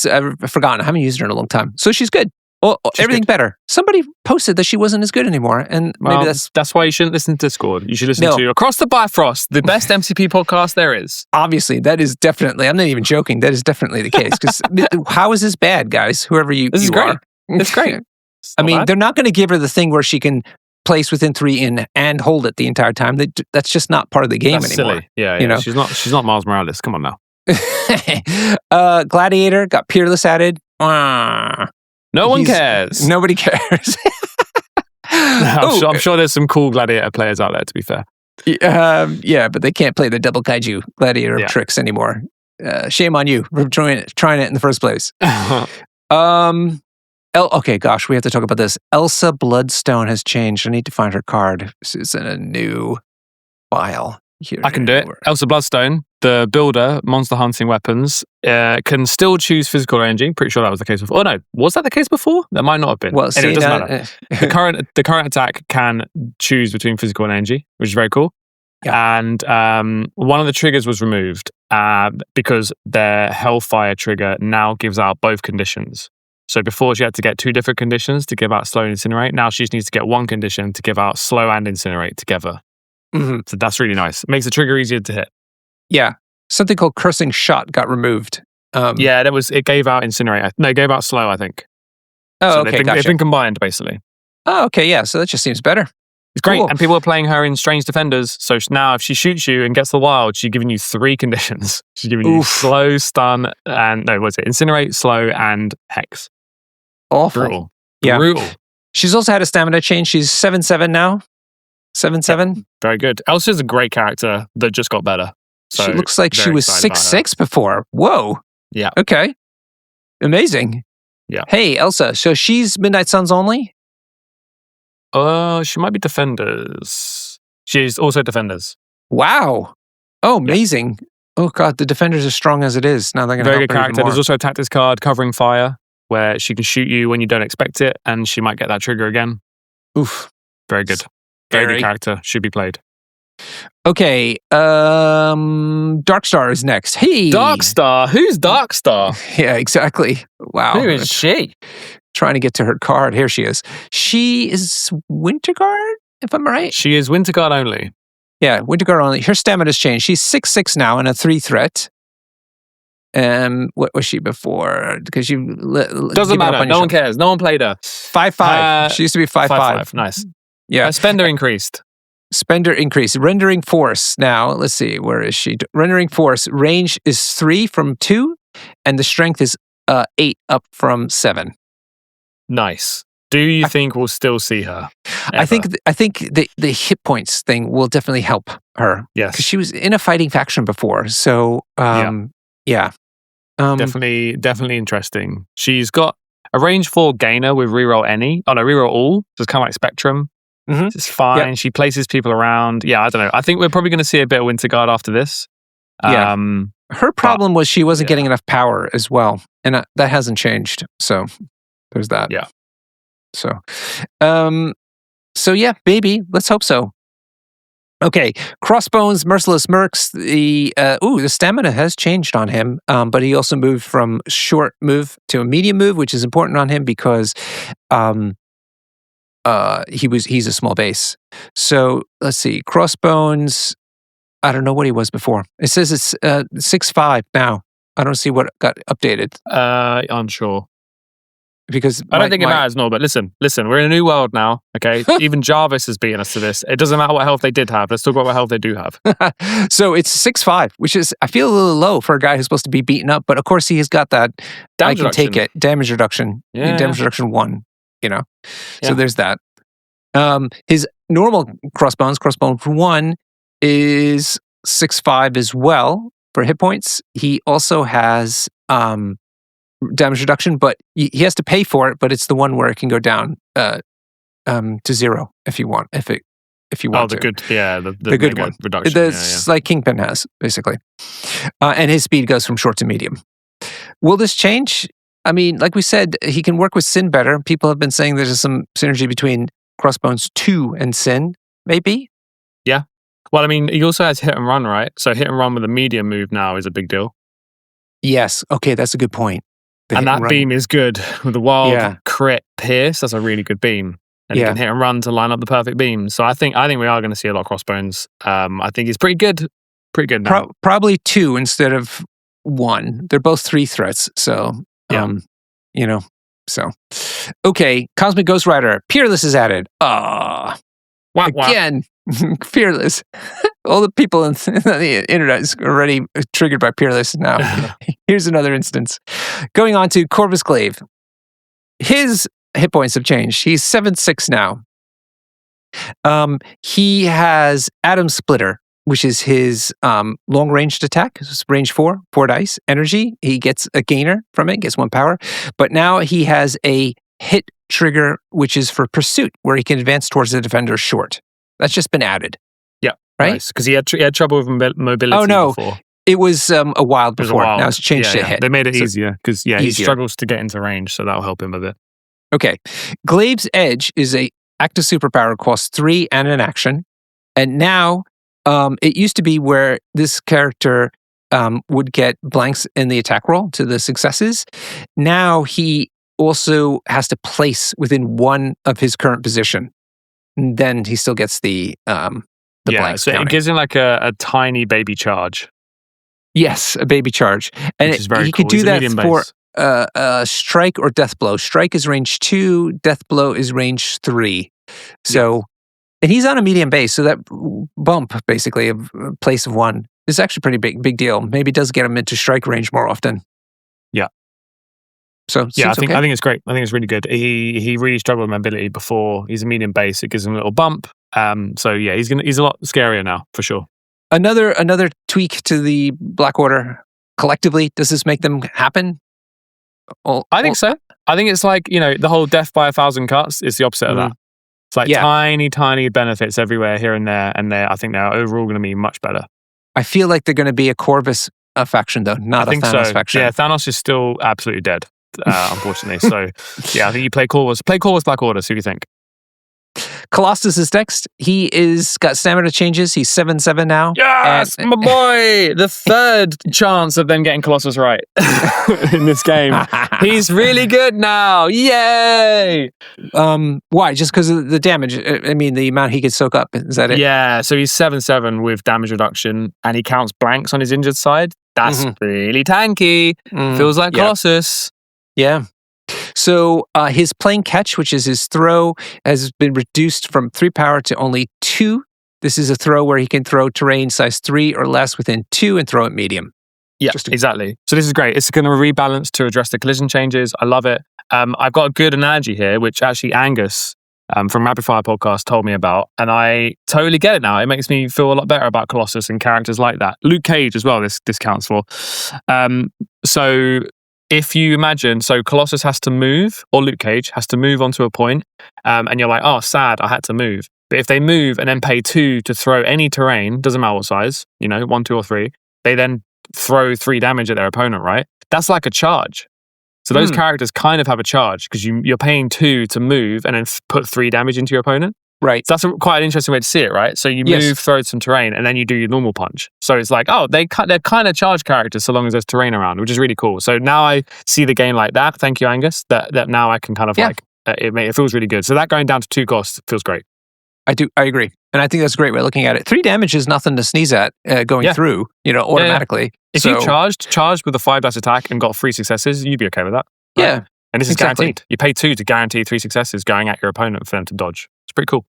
forgotten. I haven't used her in a long time. So she's good. Well, everything better. Somebody posted that she wasn't as good anymore, and maybe that's why you shouldn't listen to Discord. You should listen to Across the Bifrost, the best MCP podcast there is. Obviously, that is definitely. I'm not even joking. That is definitely the case. Because how is this bad, guys? Whoever you great. are, it's great. I mean, they're not going to give her the thing where she can place within 3 and hold it the entire time. That's just not part of the game anymore. Silly. Yeah. She's not Miles Morales. Come on now. Gladiator got Peerless added. No one cares. Nobody cares. I'm sure there's some cool Gladiator players out there, to be fair. Yeah, but they can't play the double kaiju Gladiator tricks anymore. Shame on you for trying it in the first place. Okay, gosh, we have to talk about this. Elsa Bloodstone has changed. I need to find her card. This is in a new file. Here, I can do it. Elsa Bloodstone, the builder, monster hunting weapons, can still choose physical ranging. Pretty sure that was the case before. Oh no, was that the case before? That might not have been. Well, anyway, it doesn't matter. The current attack can choose between physical and ranging, which is very cool. Yeah. And one of the triggers was removed because their Hellfire trigger now gives out both conditions. So before she had to get 2 different conditions to give out slow and incinerate. Now she just needs to get 1 condition to give out slow and incinerate together. Mm-hmm. So that's really nice. It makes the trigger easier to hit. Yeah. Something called Cursing Shot got removed. It gave out incinerate. No, it gave out slow, I think. Oh, okay, They've been combined, basically. Oh, okay, yeah. So that just seems better. It's great. Cool. And people are playing her in Strange Defenders. So now if she shoots you and gets the wild, she's giving you 3 conditions. She's giving you slow, stun, and incinerate, slow, and hex. Awful. Brutal. Yeah. Brutal. She's also had a stamina change. She's 7/7 now. 7/7. Yeah, very good. Elsa's a great character that just got better. So she looks like she was 6'6" before. Whoa. Yeah. Okay. Amazing. Yeah. Hey, Elsa. So she's Midnight Suns only? She might be Defenders. She's also Defenders. Wow. Oh, amazing. Yeah. Oh, God. The Defenders are strong as it is. Now they're going to help her very good character. There's also a tactics card, Covering Fire, where she can shoot you when you don't expect it, and she might get that trigger again. Oof. Very good. Very good character. Should be played. Okay. Darkstar is next. Hey. Darkstar? Who's Darkstar? Yeah, exactly. Wow. Who is she? Trying to get to her card. Here she is. She is Winterguard, if I'm right. She is Winterguard only. Yeah, Winterguard only. Her stamina's changed. She's 6'6" now and a 3 threat. What was she before? Because you doesn't matter. No one cares. No one played her. 5'5". She used to be 5'5". Nice. Yeah. Spender increased. Spender increased. Rendering Force now. Let's see. Where is she? Rendering Force. Range is 3 from 2, and the strength is 8 up from 7. Nice. Do you think we'll still see her? Ever? I think the hit points thing will definitely help her. Yes. Because she was in a fighting faction before. So, yeah. Definitely interesting. She's got a range 4 gainer with reroll any. Oh no, reroll all. So it's kind of like Spectrum. Mm-hmm. It's fine. Yep. She places people around. Yeah, I don't know. I think we're probably going to see a bit of Winterguard after this. Yeah. Her problem was she wasn't getting enough power as well. And that hasn't changed. So there's that. Yeah. So yeah, baby. Let's hope so. Okay, Crossbones, Merciless Mercs. The stamina has changed on him, but he also moved from short move to a medium move, which is important on him because he's a small base. So let's see, Crossbones. I don't know what he was before. It says it's 6'5" now. I don't see what got updated. Unsure. Because I don't think it matters, no, but listen, we're in a new world now, okay? Even Jarvis has beaten us to this. It doesn't matter what health they did have. Let's talk about what health they do have. So it's 6'5", which is, I feel a little low for a guy who's supposed to be beaten up, but of course he has got that, damage I can take it, damage reduction. Yeah. Damage reduction 1, So there's that. His normal Crossbones 1, is 6'5" as well for hit points. He also has damage reduction, but he has to pay for it. But it's the one where it can go down to 0 if you want. If you want the to. Good, the good one reduction. It's like Kingpin has basically, and his speed goes from short to medium. Will this change? I mean, like we said, he can work with Sin better. People have been saying there's some synergy between Crossbones 2 and Sin, maybe. Yeah. Well, I mean, he also has hit and run, right? So hit and run with a medium move now is a big deal. Yes. Okay, that's a good point. And that beam is good with the wild crit pierce. That's a really good beam, and you can hit and run to line up the perfect beam. So I think we are going to see a lot of Crossbones. I think he's pretty good now. Probably 2 instead of 1. They're both 3 threats. So So okay, Cosmic Ghost Rider, Peerless is added. Again. Fearless. All the people on the internet is already triggered by Peerless now. Here's another instance. Going on to Corvus Glaive. His hit points have changed. He's 7/6 now. He has Atom Splitter, which is his long-ranged attack. It's range 4 dice. Energy, he gets a gainer from it, gets 1 power. But now he has a hit trigger, which is for pursuit, where he can advance towards the defender's short. That's just been added. Yeah. Right? Because he had trouble with mobility before. It was a while before. Now it's changed to hit. They made it easier because he struggles to get into range, so that'll help him a bit. Okay. Glaive's Edge is a active superpower, costs 3 and an action. And now it used to be where this character would get blanks in the attack roll to the successes. Now he also has to place within 1 of his current position. And then he still gets the blanks. So counting. It gives him like a tiny baby charge. Yes, a baby charge. And which is very he cool. could do that for base. strike or death blow. Strike is range 2, death blow is range 3. So, and he's on a medium base, so that bump, basically, of place of 1 is actually pretty big deal. Maybe it does get him into strike range more often. Yeah. So I think it's great. I think it's really good. He really struggled with mobility before. He's a medium base. It gives him a little bump. So yeah, he's a lot scarier now for sure. Another tweak to the Black Order collectively. Does this make them happen? I think so. I think it's like, the whole death by 1,000 cuts is the opposite of that. It's like tiny benefits everywhere here and there, and I think they're overall going to be much better. I feel like they're going to be a Corvus faction though, not a Thanos faction. Yeah, Thanos is still absolutely dead. Unfortunately. So, yeah, I think you play Corvus Black Order, see what you think. Colossus is next. He got stamina changes. He's 7/7 now. Yes, my boy! The third chance of them getting Colossus right in this game. He's really good now. Yay! Why? Just because of the damage? I mean, the amount he could soak up. Is that it? Yeah, so he's 7/7 with damage reduction, and he counts blanks on his injured side. That's really tanky. Feels like Colossus. Yeah. So his plain catch, which is his throw, has been reduced from 3 power to only 2. This is a throw where he can throw terrain size 3 or less within 2 and throw it medium. Yeah, exactly. So this is great. It's going to rebalance to address the collision changes. I love it. I've got a good analogy here, which actually Angus from Rapid Fire Podcast told me about, and I totally get it now. It makes me feel a lot better about Colossus and characters like that. Luke Cage as well, this counts for. So if you imagine, Colossus has to move, or Luke Cage has to move onto a point, and you're like, oh, sad, I had to move. But if they move and then pay 2 to throw any terrain, doesn't matter what size, 1, 2, or 3, they then throw 3 damage at their opponent, right? That's like a charge. So those characters kind of have a charge because you're paying 2 to move and then put 3 damage into your opponent. Right. So that's quite an interesting way to see it, right? So you move, throw some terrain, and then you do your normal punch. So it's like, oh, they're kind of charge characters so long as there's terrain around, which is really cool. So now I see the game like that. Thank you, Angus. That now I can kind of it feels really good. So that going down to 2 costs feels great. I agree. And I think that's a great way of looking at it. 3 damage is nothing to sneeze at going through, automatically. If you charged with a 5 dice attack and got 3 successes, you'd be okay with that. Right? Yeah. And this is guaranteed. You pay 2 to guarantee 3 successes going at your opponent for them to dodge. It's pretty cool.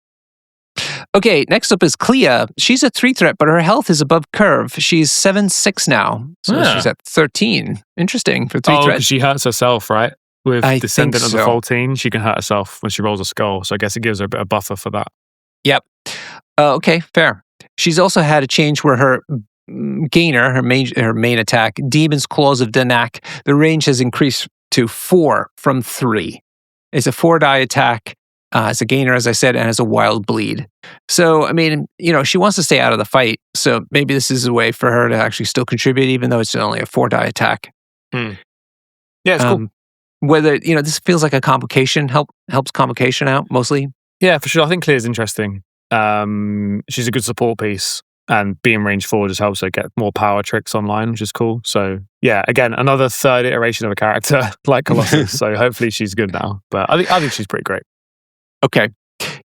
Okay, next up is Clea. She's a 3 threat, but her health is above curve. She's 7/6 now. So she's at 13. Interesting for 3 threat. Because she hurts herself, right? With Descendant of the 14, she can hurt herself when she rolls a skull. So I guess it gives her a bit of buffer for that. Yep. Okay, fair. She's also had a change where her gainer, her main attack, Demon's Claws of Danak, the range has increased to 4 from 3. It's a 4-die attack. As a gainer, as I said, and as a wild bleed. So, I mean, she wants to stay out of the fight. So maybe this is a way for her to actually still contribute, even though it's only a 4-die attack. Yeah, it's cool. Whether, this feels like a complication, helps complication out mostly. Yeah, for sure. I think Clear's interesting. She's a good support piece, and being range 4 just helps her get more power tricks online, which is cool. So, yeah, again, another 3rd iteration of a character like Colossus. So hopefully she's good now. But I think she's pretty great. Okay.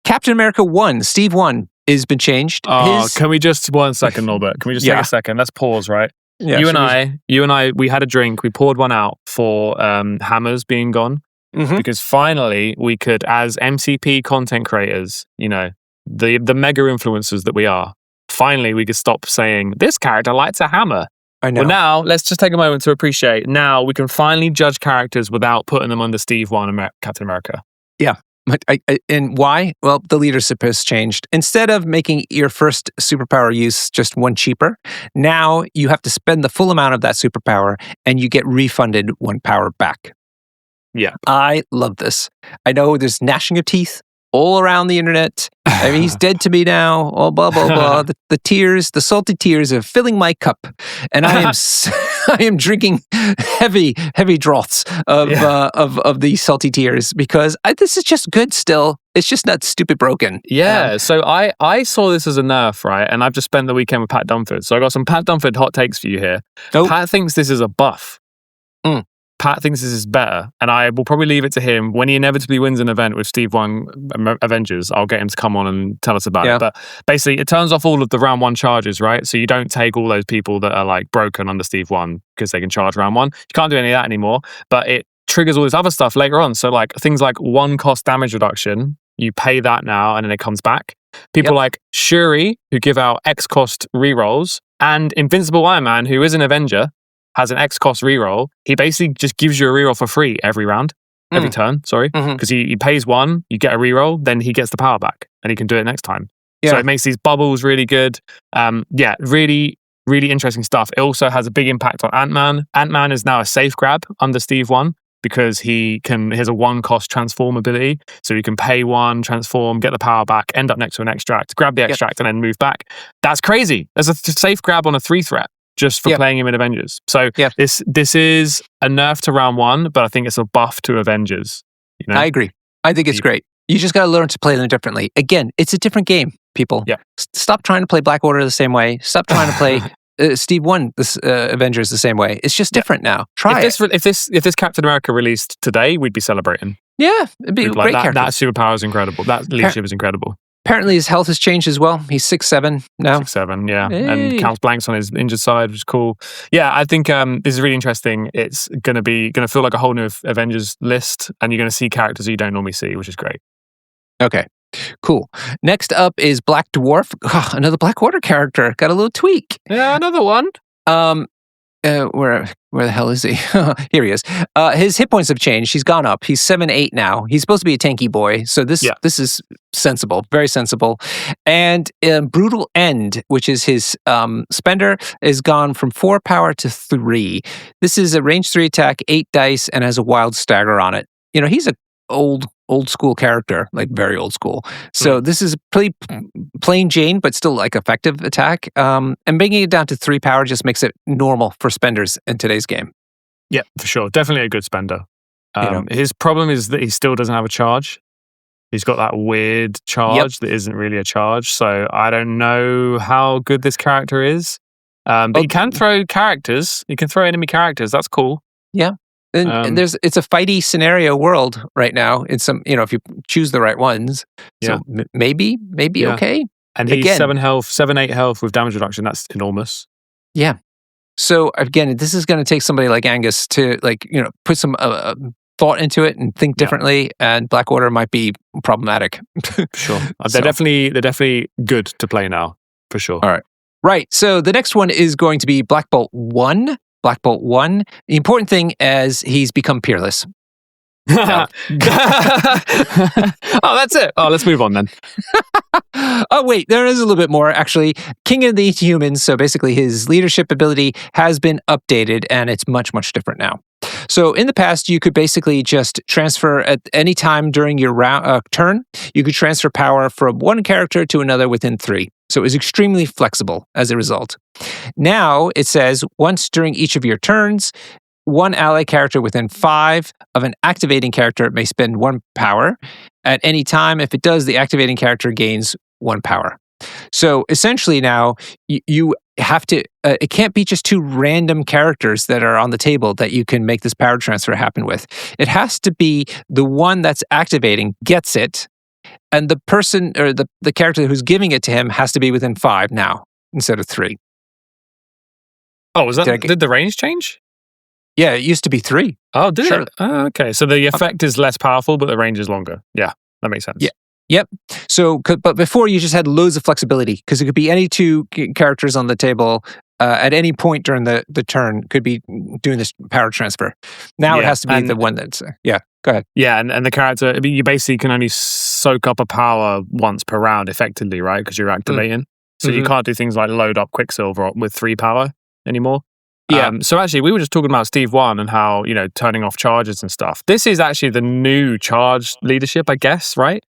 Captain America 1, Steve 1, has been changed. Can we just 1 second, Norbert? Can we just take a second? Let's pause, right? Yeah, you and I, we had a drink. We poured one out for Hammers being gone because finally we could, as MCP content creators, the mega influencers that we are, finally we could stop saying, this character likes a hammer. I know. Well, now let's just take a moment to appreciate. Now we can finally judge characters without putting them under Steve 1 and Captain America. Yeah. And why? Well, the leadership has changed. Instead of making your first superpower use just one cheaper, now you have to spend the full amount of that superpower and you get refunded one power back. Yeah. I love this. I know there's gnashing of teeth all around the internet. I mean, he's dead to me now. Oh, blah, blah, blah. The tears, the salty tears are filling my cup. And I am I am drinking heavy draughts of these salty tears because this is just good still. It's just not stupid broken. Yeah. So I saw this as a nerf, right? And I've just spent the weekend with Pat Dunford. So I got some Pat Dunford hot takes for you here. Nope. Pat thinks this is a buff. Pat thinks this is better, and I will probably leave it to him when he inevitably wins an event with Steve 1 Avengers. I'll get him to come on and tell us about it. But basically, it turns off all of the round 1 charges, right? So you don't take all those people that are like broken under Steve 1 because they can charge round 1. You can't do any of that anymore, but it triggers all this other stuff later on. So like things like 1 cost damage reduction, you pay that now and then it comes back. People like Shuri, who give out X cost rerolls, and Invincible Iron Man, who is an Avenger, has an X cost reroll. He basically just gives you a reroll for free every round, every turn, sorry. Because he pays 1, you get a reroll, then he gets the power back and he can do it next time. Yeah. So it makes these bubbles really good. Really, really interesting stuff. It also has a big impact on Ant-Man. Ant-Man is now a safe grab under Steve 1 because he has a 1 cost transform ability. So you can pay 1, transform, get the power back, end up next to an extract, grab the extract and then move back. That's crazy. There's a safe grab on a 3 threat. Just for playing him in Avengers. So this is a nerf to round 1, but I think it's a buff to Avengers. You know? I agree. I think it's great. You just got to learn to play them differently. Again, it's a different game, people. Yeah. Stop trying to play Black Order the same way. Stop trying to play Steve 1 Avengers the same way. It's just different now. Try it. If this Captain America released today, we'd be celebrating. Yeah, it'd be a great character. That superpower is incredible. That leadership is incredible. Apparently his health has changed as well. He's 6'7" now. 6'7", yeah. Hey. And counts blanks on his injured side, which is cool. Yeah, I think this is really interesting. It's gonna feel like a whole new Avengers list, and you're gonna see characters you don't normally see, which is great. Okay, cool. Next up is Black Dwarf. Oh, another Black Order character. Got a little tweak. Yeah, another one. Where the hell is he? Here he is. His hit points have changed. He's gone up. He's 7'8" now. He's supposed to be a tanky boy. So this is sensible, very sensible. And Brutal End, which is his spender, is gone from 4 power to 3. This is a range 3 attack, 8 dice, and has a wild stagger on it. You know, he's a old school character, like very old school. So this is pretty plain Jane, but still like effective attack. And bringing it down to 3 power just makes it normal for spenders in today's game. Yeah, for sure. Definitely a good spender. His problem is that he still doesn't have a charge. He's got that weird charge that isn't really a charge. So I don't know how good this character is. But he can throw characters. He can throw enemy characters. That's cool. Yeah. And it's a fighty scenario world right now. It's some, if you choose the right ones. So maybe okay. And he's 7 health, 7-8 health with damage reduction. That's enormous. Yeah. So again, this is going to take somebody like Angus to put some thought into it and think differently. And Black Order might be problematic. Sure. They're definitely good to play now, for sure. All right. Right. So the next one is going to be Black Bolt 1. Black Bolt 1. The important thing is he's become peerless. Oh, that's it. Oh, let's move on then. Oh, wait, there is a little bit more, actually. King of the Humans, so basically his leadership ability has been updated, and it's much, much different now. So in the past, you could basically just transfer at any time during your turn, you could transfer power from one character to another within 3. So it was extremely flexible as a result. Now it says once during each of your turns, one ally character within 5 of an activating character may spend 1 power. At any time, if it does, the activating character gains 1 power. So essentially now, you have to, it can't be just 2 random characters that are on the table that you can make this power transfer happen with. It has to be the one that's activating gets it, and the person or the character who's giving it to him has to be within 5 now instead of 3. Oh, was that? Did the range change? Yeah, it used to be 3. Oh, did it? Oh, okay. So the effect is less powerful, but the range is longer. Yeah, that makes sense. Yeah. Yep. So, but before you just had loads of flexibility because it could be any two characters on the table at any point during the turn could be doing this power transfer. Now it has to be the one that's Go ahead. Yeah, and the character, I mean, you basically can only soak up a power once per round, effectively, right? Because you're activating. So you can't do things like load up Quicksilver with 3 power anymore. Yeah. So actually, we were just talking about Steve 1 and how, turning off charges and stuff. This is actually the new charge leadership, I guess, right?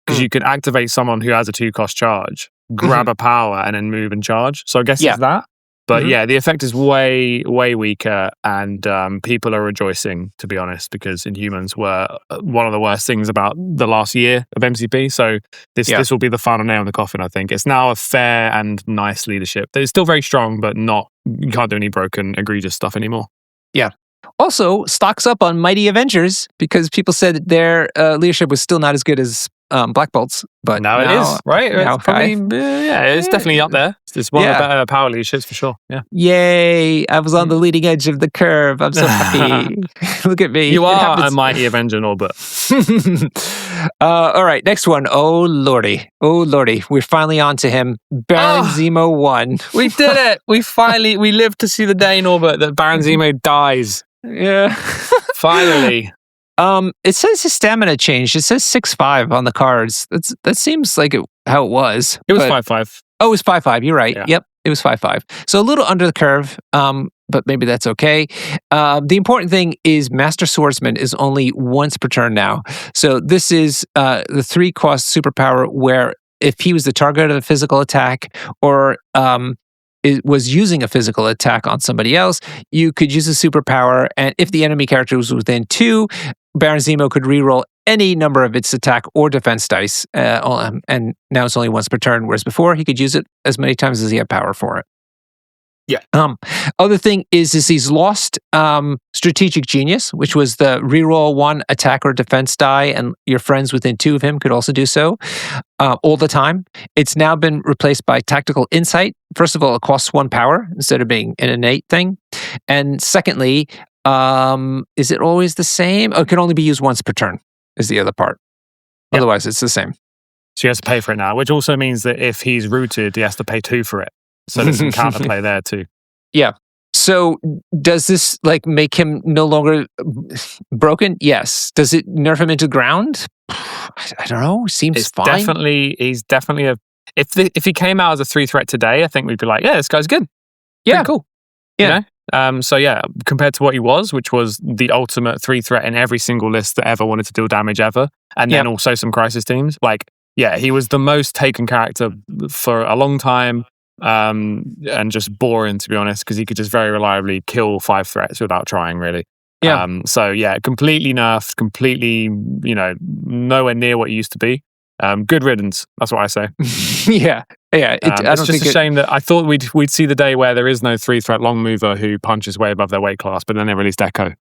Because you can activate someone who has a 2-cost charge, grab a power, and then move and charge. So I guess it's that. But the effect is way, way weaker, and people are rejoicing, to be honest, because Inhumans were one of the worst things about the last year of MCP. So this will be the final nail in the coffin, I think. It's now a fair and nice leadership. It's still very strong, but you can't do any broken, egregious stuff anymore. Yeah. Also, stocks up on Mighty Avengers because people said that their leadership was still not as good as Black Bolt's, but now it is, right? It's probably, it's definitely up there. It's one of the better power leaderships for sure. Yeah. Yay! I was on the leading edge of the curve. I'm so happy. Look at me. You are a Mighty Avenger in orbit. All right, next one. Oh lordy. We're finally on to him. Baron Zemo 1. We did it. We lived to see the day in orbit that Baron Zemo dies. Yeah. Finally. It says his stamina changed. It says 6.5 on the cards. That seems like how it was. It was 5.5. Oh, it was 5.5. You're right. Yeah. Yep, it was 5.5. So a little under the curve, but maybe that's okay. The important thing is Master Swordsman is only once per turn now. So this is the 3-cost superpower where if he was the target of a physical attack or it was using a physical attack on somebody else, you could use a superpower, and if the enemy character was within 2, Baron Zemo could reroll any number of its attack or defense dice, and now it's only once per turn, whereas before he could use it as many times as he had power for it. Yeah. Other thing is he's lost Strategic Genius, which was the reroll 1 attack or defense die, and your friends within 2 of him could also do so all the time. It's now been replaced by Tactical Insight. First of all, it costs 1 power instead of being an innate thing. And secondly, is it always the same? Oh, it can only be used once per turn is the other part. Yep. Otherwise, it's the same. So he has to pay for it now, which also means that if he's rooted, he has to pay 2 for it. So there's some counterplay there too. Yeah. So does this make him no longer broken? Yes. Does it nerf him into ground? I don't know. Seems fine. He's definitely if he came out as a 3 threat today, I think we'd be like, yeah, this guy's good. Yeah. Pretty cool. Yeah. So yeah, compared to what he was, which was the ultimate 3 threat in every single list that ever wanted to deal damage ever, and then also some crisis teams. He was the most taken character for a long time. And just boring, to be honest, because he could just very reliably kill 5 threats without trying, really. Yeah. Completely nerfed, completely, nowhere near what he used to be. Good riddance. That's what I say. Yeah. It's just a shame that I thought we'd see the day where there is no 3-threat long mover who punches way above their weight class, but then they released Echo.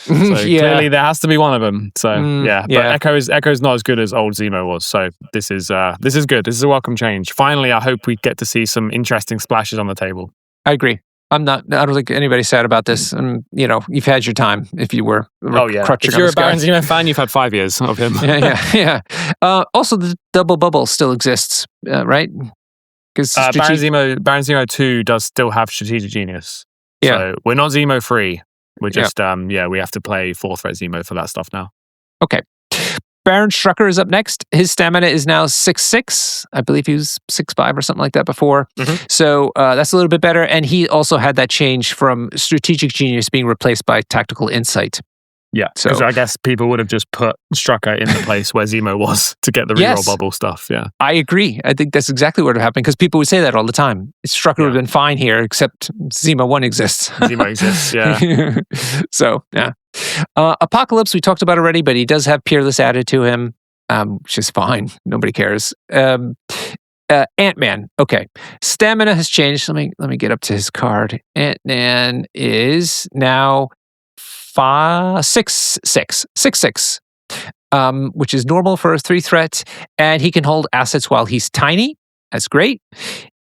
So clearly there has to be one of them. So but Echo's not as good as old Zemo was. So this is good. This is a welcome change. Finally, I hope we get to see some interesting splashes on the table. I agree. I don't think anybody's sad about this. And you've had your time if you were. If you're a Baron Zemo fan, you've had 5 years of him. Yeah. Also, the double bubble still exists, right? Because Baron Zemo 2 does still have Strategic Genius. Yeah. So we're not Zemo 3. We're just we have to play 4-threat Zemo for that stuff now. Okay. Baron Strucker is up next. His stamina is now 6.6. I believe he was 6.5 or something like that before. Mm-hmm. So that's a little bit better. And he also had that change from Strategic Genius being replaced by Tactical Insight. Yeah, because I guess people would have just put Strucker in the place where Zemo was to get the reroll bubble stuff. Yeah, I agree. I think that's exactly what would happen because people would say that all the time. Strucker would have been fine here, except Zemo 1 exists. Zemo exists, yeah. So, yeah. Apocalypse, we talked about already, but he does have Peerless added to him, which is fine. Nobody cares. Ant-Man. Okay. Stamina has changed. Let me get up to his card. Ant-Man is now 6.6, which is normal for a 3-threat, and he can hold assets while he's tiny. That's great.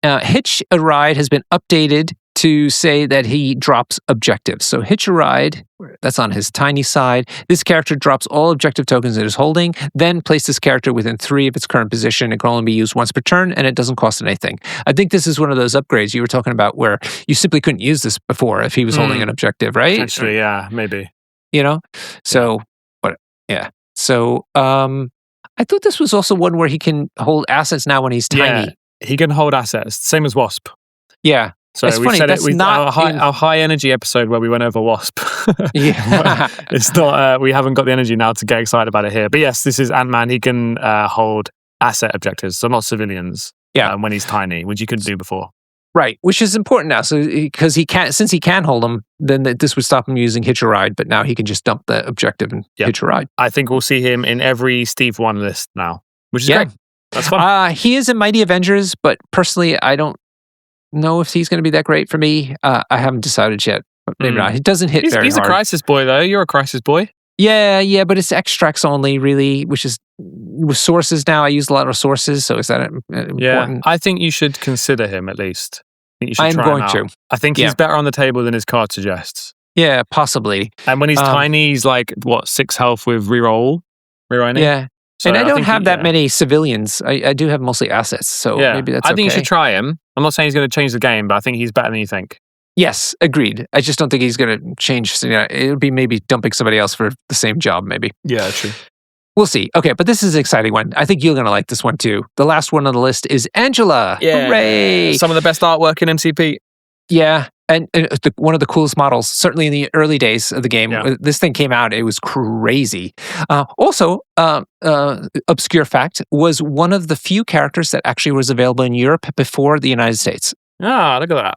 Hitch a Ride has been updated to say that he drops objectives. So Hitch a Ride, that's on his tiny side. This character drops all objective tokens it is holding, then place this character within 3 of its current position. It can only be used once per turn, and it doesn't cost anything. I think this is one of those upgrades you were talking about where you simply couldn't use this before if he was holding an objective, right? Actually, yeah, maybe. So, So, I thought this was also one where he can hold assets now when he's tiny. Yeah, he can hold assets, same as Wasp. Yeah. So it's we funny, said that's it with not our high energy episode where we went over Wasp. Yeah. It's not. We haven't got the energy now to get excited about it here. But yes, this is Ant-Man. He can hold asset objectives, so not civilians. Yeah. When he's tiny, which he couldn't do before. Right, which is important now. So because since he can hold them, then this would stop him using Hitch a Ride. But now he can just dump the objective and Hitch a Ride. I think we'll see him in every Steve 1 list now, which is great. That's fun. He is in Mighty Avengers, but personally, I don't know if he's going to be that great for me. I haven't decided yet. But maybe not. He doesn't hit very hard. He's a crisis boy, though. You're a crisis boy. Yeah, but it's extracts only, really, which is with sources now. I use a lot of sources, so is that important? Yeah, I think you should consider him at least. I think you should I'm try going him out. to. I think he's better on the table than his card suggests. Yeah, possibly. And when he's tiny, he's like, 6 health with reroll? Yeah. So and I don't have that many civilians. I do have mostly assets, so maybe that's okay. I think you should try him. I'm not saying he's going to change the game, but I think he's better than you think. Yes, agreed. I just don't think he's going to change. It would be maybe dumping somebody else for the same job, maybe. Yeah, true. We'll see. Okay, but this is an exciting one. I think you're going to like this one too. The last one on the list is Angela. Yeah. Hooray! Some of the best artwork in MCP. Yeah, and one of the coolest models, certainly in the early days of the game. Yeah. This thing came out, it was crazy. Also, obscure fact, was one of the few characters that actually was available in Europe before the United States. Ah, look at that.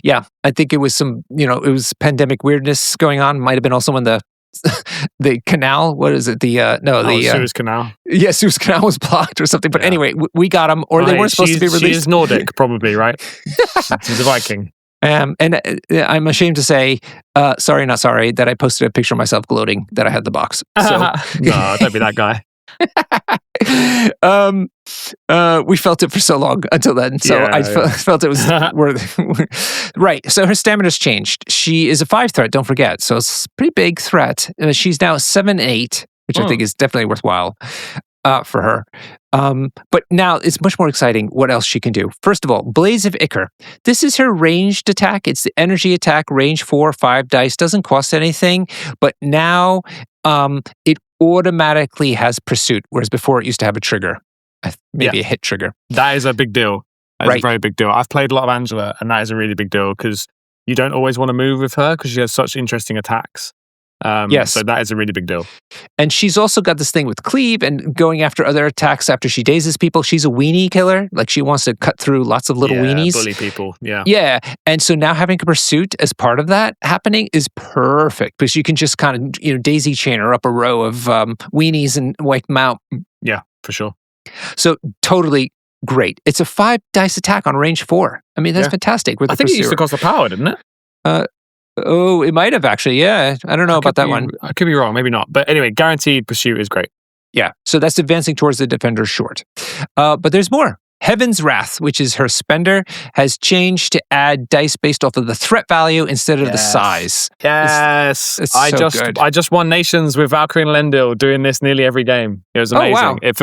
Yeah, I think it was some, it was pandemic weirdness going on. Might have been also when the canal, what is it? The Suez Canal. Yeah, Suez Canal was blocked or something. But anyway, we got them, or they weren't supposed to be released. She is Nordic, probably, right? She's a Viking. And I'm ashamed to say, sorry, not sorry, that I posted a picture of myself gloating that I had the box. So. No, don't be that guy. We felt it for so long until then, so I felt it was worth. Right. So her stamina's changed. She is a 5 threat. Don't forget. So it's a pretty big threat. She's now 7/8, which I think is definitely worthwhile for her. But now it's much more exciting what else she can do. First of all, Blaze of Ichor. This is her ranged attack. It's the energy attack, range 4, 5 dice. Doesn't cost anything, but now it automatically has pursuit, whereas before it used to have a trigger, maybe a hit trigger. That is a big deal. That's a very big deal. I've played a lot of Angela, and that is a really big deal because you don't always want to move with her because she has such interesting attacks. Yes. So that is a really big deal. And she's also got this thing with cleave and going after other attacks after she dazes people. She's a weenie killer. Like she wants to cut through lots of little weenies. Bully people. Yeah. Yeah. And so now having a pursuit as part of that happening is perfect because you can just kind of, daisy chain her up a row of weenies and wipe them out. Yeah, for sure. So totally great. It's a 5 dice attack on range 4. I mean, that's fantastic. With I think it used to cost a power, didn't it? Oh, it might have actually. Yeah. I don't know about that one. I could be wrong. Maybe not. But anyway, guaranteed pursuit is great. Yeah. So that's advancing towards the defender's short. But there's more. Heaven's Wrath, which is her spender, has changed to add dice based off of the threat value instead of the size. Yes. It's I good. just won Nations with Valkyrie and Lendil doing this nearly every game. It was amazing. Oh, wow. It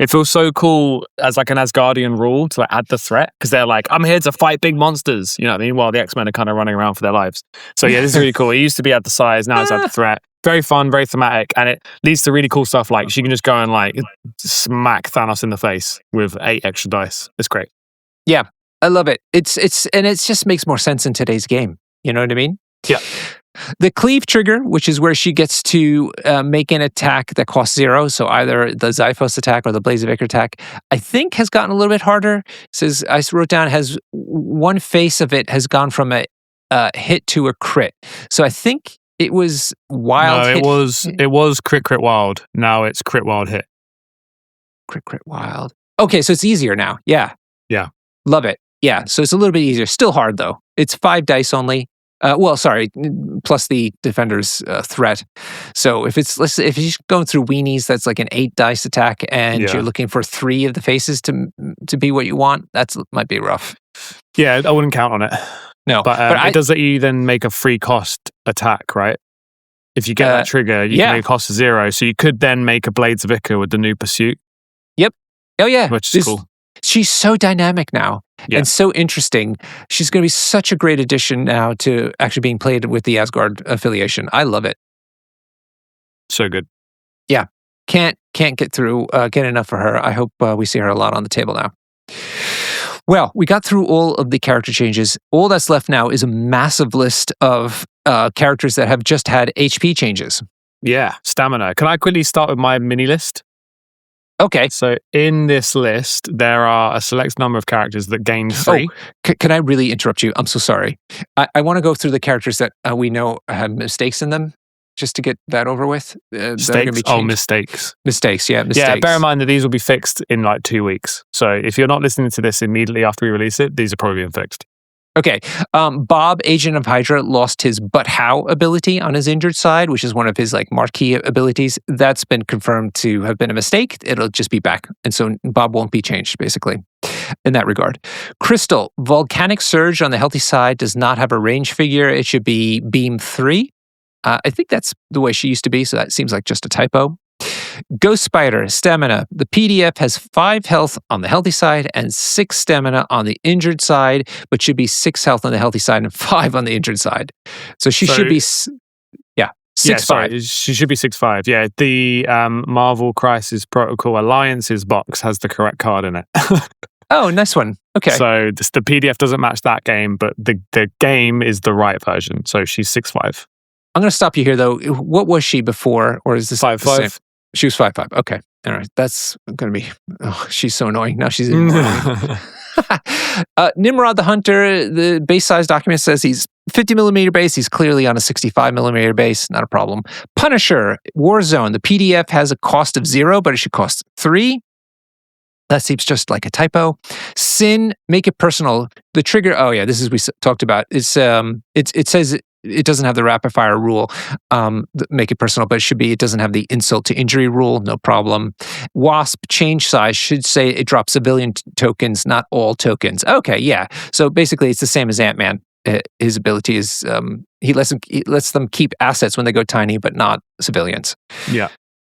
feels so cool as like an Asgardian rule to add the threat because they're like, I'm here to fight big monsters. You know what I mean? While the X-Men are kind of running around for their lives. So yeah, this is really cool. It used to be at the size, now it's at the threat. Very fun, very thematic, and it leads to really cool stuff like she can just go and like smack Thanos in the face with 8 extra dice. It's great. Yeah, I love it. It just makes more sense in today's game. You know what I mean? Yeah. The cleave trigger, which is where she gets to make an attack that costs 0, so either the Xiphos attack or the Blaze of Ichor attack, I think has gotten a little bit harder. It says, I wrote down, has one face of it has gone from a hit to a crit. So I think it was wild hit. It was crit wild. Now it's crit wild hit. Crit wild. Okay, so it's easier now. Yeah. Yeah. Love it. Yeah, so it's a little bit easier. Still hard though. It's 5 dice only. Plus the defender's threat. So if you're going through weenies, that's like an 8 dice attack, and you're looking for 3 of the faces to be what you want. Might be rough. Yeah, I wouldn't count on it. No. But it does let you then make a free cost attack, right? If you get that trigger, you can make a cost of 0. So you could then make a Blades of Ichor with the new Pursuit. Yep. Oh, yeah. Which is cool. She's so dynamic now and so interesting. She's going to be such a great addition now to actually being played with the Asgard affiliation. I love it. So good. Yeah. Can't get enough for her. I hope we see her a lot on the table now. Well, we got through all of the character changes. All that's left now is a massive list of characters that have just had HP changes. Yeah, stamina. Can I quickly start with my mini list? Okay. So in this list, there are a select number of characters that gain 3. Can I really interrupt you? I'm so sorry. I want to go through the characters that we know have mistakes in them, just to get that over with. Mistakes? Mistakes. Mistakes, yeah, mistakes. Yeah, bear in mind that these will be fixed in like 2 weeks. So if you're not listening to this immediately after we release it, these are probably being fixed. Okay. Bob, Agent of Hydra, lost his But How ability on his injured side, which is one of his like marquee abilities. That's been confirmed to have been a mistake. It'll just be back. And so Bob won't be changed, basically, in that regard. Crystal, Volcanic Surge on the healthy side does not have a range figure. It should be Beam 3. I think that's the way she used to be, so that seems like just a typo. Ghost Spider, Stamina. The PDF has 5 health on the healthy side and 6 stamina on the injured side, but should be 6 health on the healthy side and 5 on the injured side. So she should be, 6'5". She should be 6'5". Yeah, the Marvel Crisis Protocol Alliance's box has the correct card in it. Oh, nice one. Okay. So the PDF doesn't match that game, but the game is the right version. So she's 6'5". I'm going to stop you here, though. What was she before, or is this 5'5"? She was 5'5". Okay. All right. That's going to be... Oh, she's so annoying. Now she's even more annoying. Nimrod the Hunter, the base size document says he's 50 millimeter base. He's clearly on a 65 millimeter base. Not a problem. Punisher, Warzone. The PDF has a cost of 0, but it should cost 3. That seems just like a typo. Sin, Make It Personal. The trigger... Oh, yeah. This is we talked about. It says... It doesn't have the rapid fire rule, make it personal, but it doesn't have the insult to injury rule, no problem. Wasp, change size, should say it drops civilian tokens, not all tokens. Okay, yeah. So basically it's the same as Ant-Man. His ability is, he lets them keep assets when they go tiny, but not civilians. Yeah.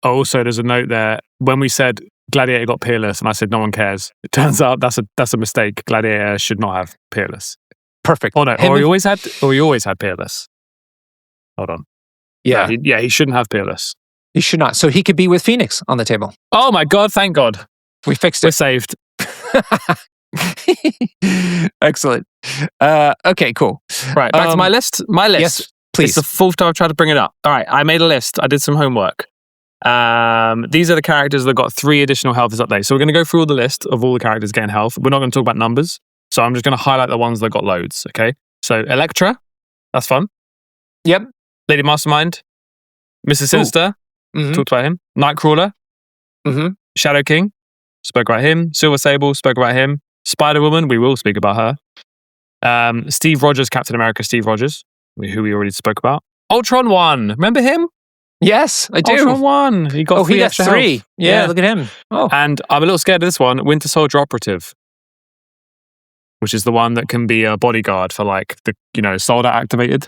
Also, there's a note there. When we said Gladiator got Peerless, and I said no one cares, it turns out that's a mistake. Gladiator should not have Peerless. Perfect. Oh no! He always had Peerless. Hold on. Yeah, no, he shouldn't have Peerless. He should not. So he could be with Phoenix on the table. Oh my God! Thank God. We fixed it. We're saved. Excellent. Okay, cool. Right, back to my list. My list. Yes, please. It's the 4th time I've tried to bring it up. All right, I made a list. I did some homework. These are the characters that got 3 additional health this update. So we're going to go through all the list of all the characters getting health. We're not going to talk about numbers. So I'm just going to highlight the ones that got loads, okay? So Elektra, that's fun. Yep. Lady Mastermind, Mr. Sinister, talked about him. Nightcrawler, Shadow King, spoke about him. Silver Sable, spoke about him. Spider-Woman, we will speak about her. Steve Rogers, Captain America Steve Rogers, who we already spoke about. Ultron 1, remember him? Yes, I do. Ultron 1, he got 3 extra 3. health. Yeah, look at him. Oh. And I'm a little scared of this one, Winter Soldier Operative, which is the one that can be a bodyguard for like the soldat activated.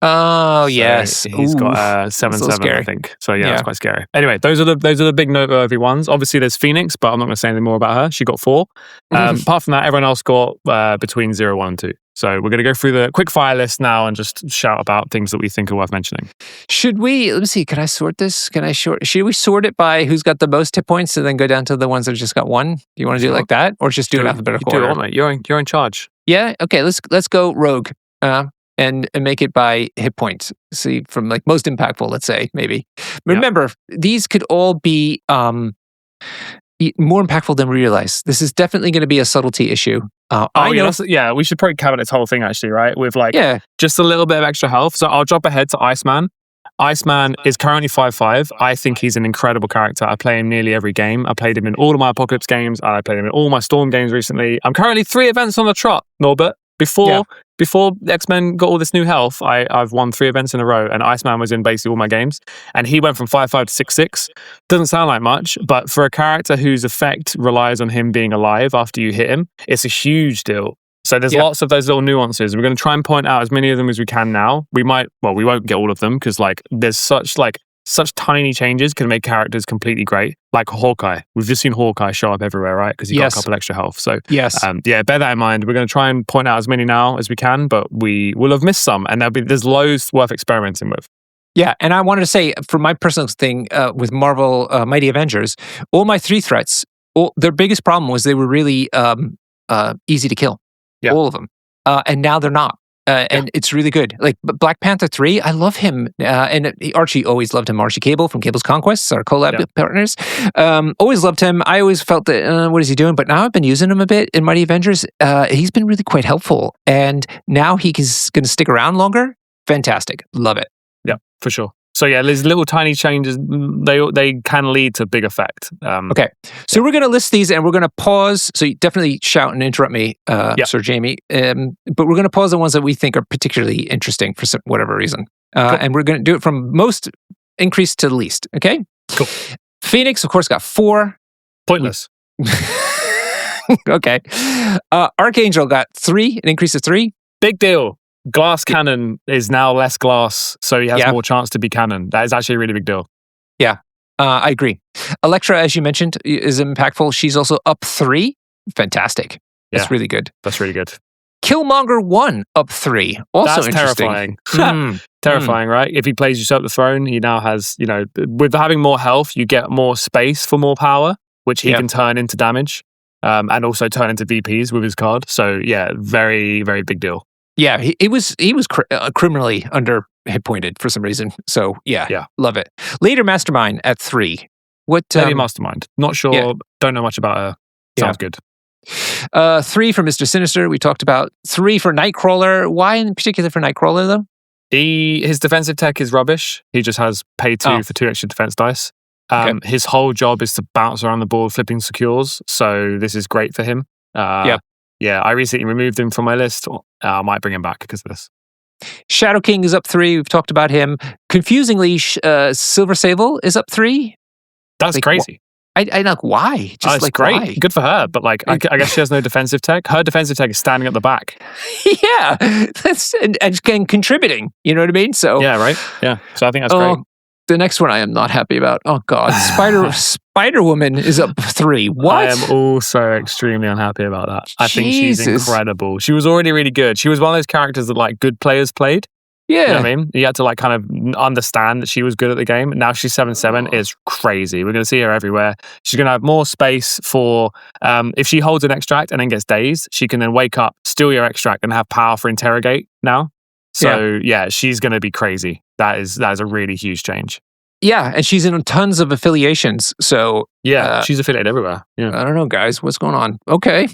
Oh, so yes. He's got 7/7, I think. So yeah, it's quite scary. Anyway, those are the big noteworthy ones. Obviously, there's Phoenix, but I'm not going to say anything more about her. She got 4. Apart from that, everyone else got between 0, 1, and 2. So we're going to go through the quick fire list now and just shout about things that we think are worth mentioning. Should we? Let me see. Can I sort this? Should we sort it by who's got the most hit points and then go down to the ones that just got 1? Do you want to do it like that, or just do it alphabetical order? Do it, mate. You're in charge. Yeah. Okay. Let's go rogue. And make it by hit points. See, from like most impactful, let's say, maybe. Remember, these could all be more impactful than we realize. This is definitely going to be a subtlety issue. We should probably cover this whole thing actually, right? With just a little bit of extra health. So I'll jump ahead to Iceman. Iceman is currently 5'5". I think he's an incredible character. I play him nearly every game. I played him in all of my Apocalypse games. I played him in all my Storm games recently. I'm currently 3 events on the trot, Norbert. Before X-Men got all this new health, I've won 3 events in a row, and Iceman was in basically all my games. And he went from 5'5" to 6'6". Doesn't sound like much, but for a character whose effect relies on him being alive after you hit him, it's a huge deal. So there's Yeah. lots of those little nuances. We're going to try and point out as many of them as we can now. We won't get all of them because there's such tiny changes can make characters completely great. Like Hawkeye. We've just seen Hawkeye show up everywhere, right? Because he got a couple extra health. So yes. bear that in mind. We're going to try and point out as many now as we can, but we will have missed some. And there's loads worth experimenting with. Yeah, and I wanted to say, for my personal thing with Marvel Mighty Avengers, all my 3 threats, their biggest problem was they were really easy to kill. Yeah. All of them. And now they're not. And it's really good. Like Black Panther 3, I love him. And Archie always loved him. Archie Cable from Cable's Conquests, our collab partners. Always loved him. I always felt that, what is he doing? But now I've been using him a bit in Mighty Avengers. He's been really quite helpful. And now he's going to stick around longer. Fantastic. Love it. Yeah, for sure. So yeah, there's little tiny changes. They can lead to big effect. Okay, so we're going to list these and we're going to pause. So you definitely shout and interrupt me, Sir Jamie. But we're going to pause the ones that we think are particularly interesting for whatever reason. Cool. And we're going to do it from most increase to least. Okay? Cool. Phoenix, of course, got 4. Pointless. Okay. Archangel got 3, an increase of 3. Big deal. Glass cannon is now less glass, so he has more chance to be cannon. That is actually a really big deal. Yeah, I agree. Elektra, as you mentioned, is impactful. She's also up 3. Fantastic. That's really good. That's really good. Killmonger 1 up 3. Also That's interesting. terrifying. Terrifying, right? If he plays Usurp the Throne, he now has, with having more health, you get more space for more power, which he can turn into damage, and also turn into VPs with his card. So yeah, very, very big deal. Yeah, he was criminally under hit pointed for some reason. So yeah, love it. Later Mastermind at 3. What? Lady Mastermind. Not sure. Yeah. Don't know much about her. Sounds good. 3 for Mr. Sinister. We talked about 3 for Nightcrawler. Why in particular for Nightcrawler though? His defensive tech is rubbish. He just has pay 2 for 2 extra defense dice. His whole job is to bounce around the board flipping secures. So this is great for him. Yeah, I recently removed him from my list. I might bring him back because of this. Shadow King is up 3. We've talked about him. Confusingly, Silver Sable is up 3. That's crazy. I know why. Just great. Why? Good for her. But I guess she has no defensive tech. Her defensive tech is standing at the back. Yeah, that's and contributing. You know what I mean? So yeah, right. Yeah. So I think that's great. The next one I am not happy about. Oh God, Spider Woman is up 3. What? I am also extremely unhappy about that. I think she's incredible. She was already really good. She was one of those characters that good players played. Yeah, you know what I mean, you had to kind of understand that she was good at the game. Now she's 7/7. It's crazy. We're going to see her everywhere. She's going to have more space for if she holds an extract and then gets dazed, she can then wake up, steal your extract, and have power for interrogate now. So yeah, she's going to be crazy. That is a really huge change. Yeah, and she's in tons of affiliations. So yeah, she's affiliated everywhere. Yeah. I don't know, guys, what's going on? Okay,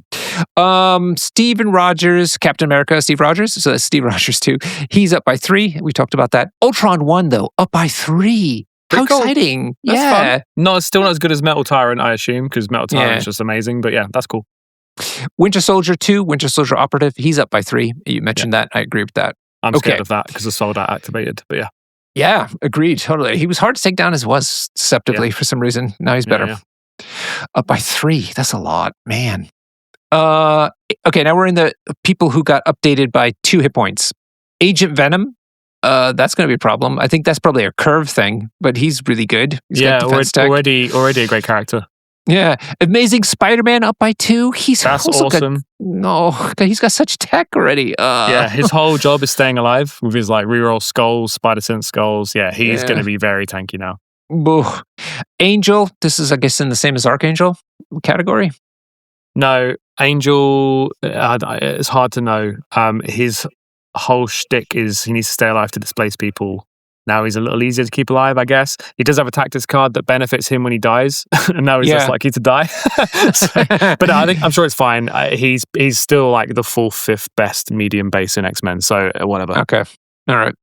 Steven Rogers, Captain America, Steve Rogers. So that's Steve Rogers too. He's up by 3. We talked about that. Ultron 1 though, up by 3. How exciting! That's fun. Still not as good as Metal Tyrant, I assume, because Metal Tyrant is just amazing. But yeah, that's cool. Winter Soldier 2, Winter Soldier Operative. He's up by 3. You mentioned that. I agree with that. I'm scared of that because the Soldat activated. But yeah. Yeah, agreed. Totally. He was hard to take down as was deceptively for some reason. Now he's better. Up by 3. That's a lot, man. Okay, now we're in the people who got updated by 2 hit points. Agent Venom. That's going to be a problem. I think that's probably a curve thing, but he's really good. He's got defense tech. already a great character. Yeah, Amazing Spider-Man up by 2. That's also awesome. He's got such tech already. Yeah, his whole job is staying alive with his reroll skulls, spider sense skulls. Yeah, he's going to be very tanky now. Angel, this is I guess in the same as Archangel category. No, Angel. It's hard to know. His whole shtick is he needs to stay alive to displace people. Now he's a little easier to keep alive, I guess. He does have a tactics card that benefits him when he dies, and now he's less likely to die. But I'm sure it's fine. He's still the 4th, 5th best medium base in X-Men, so whatever. Okay, all right.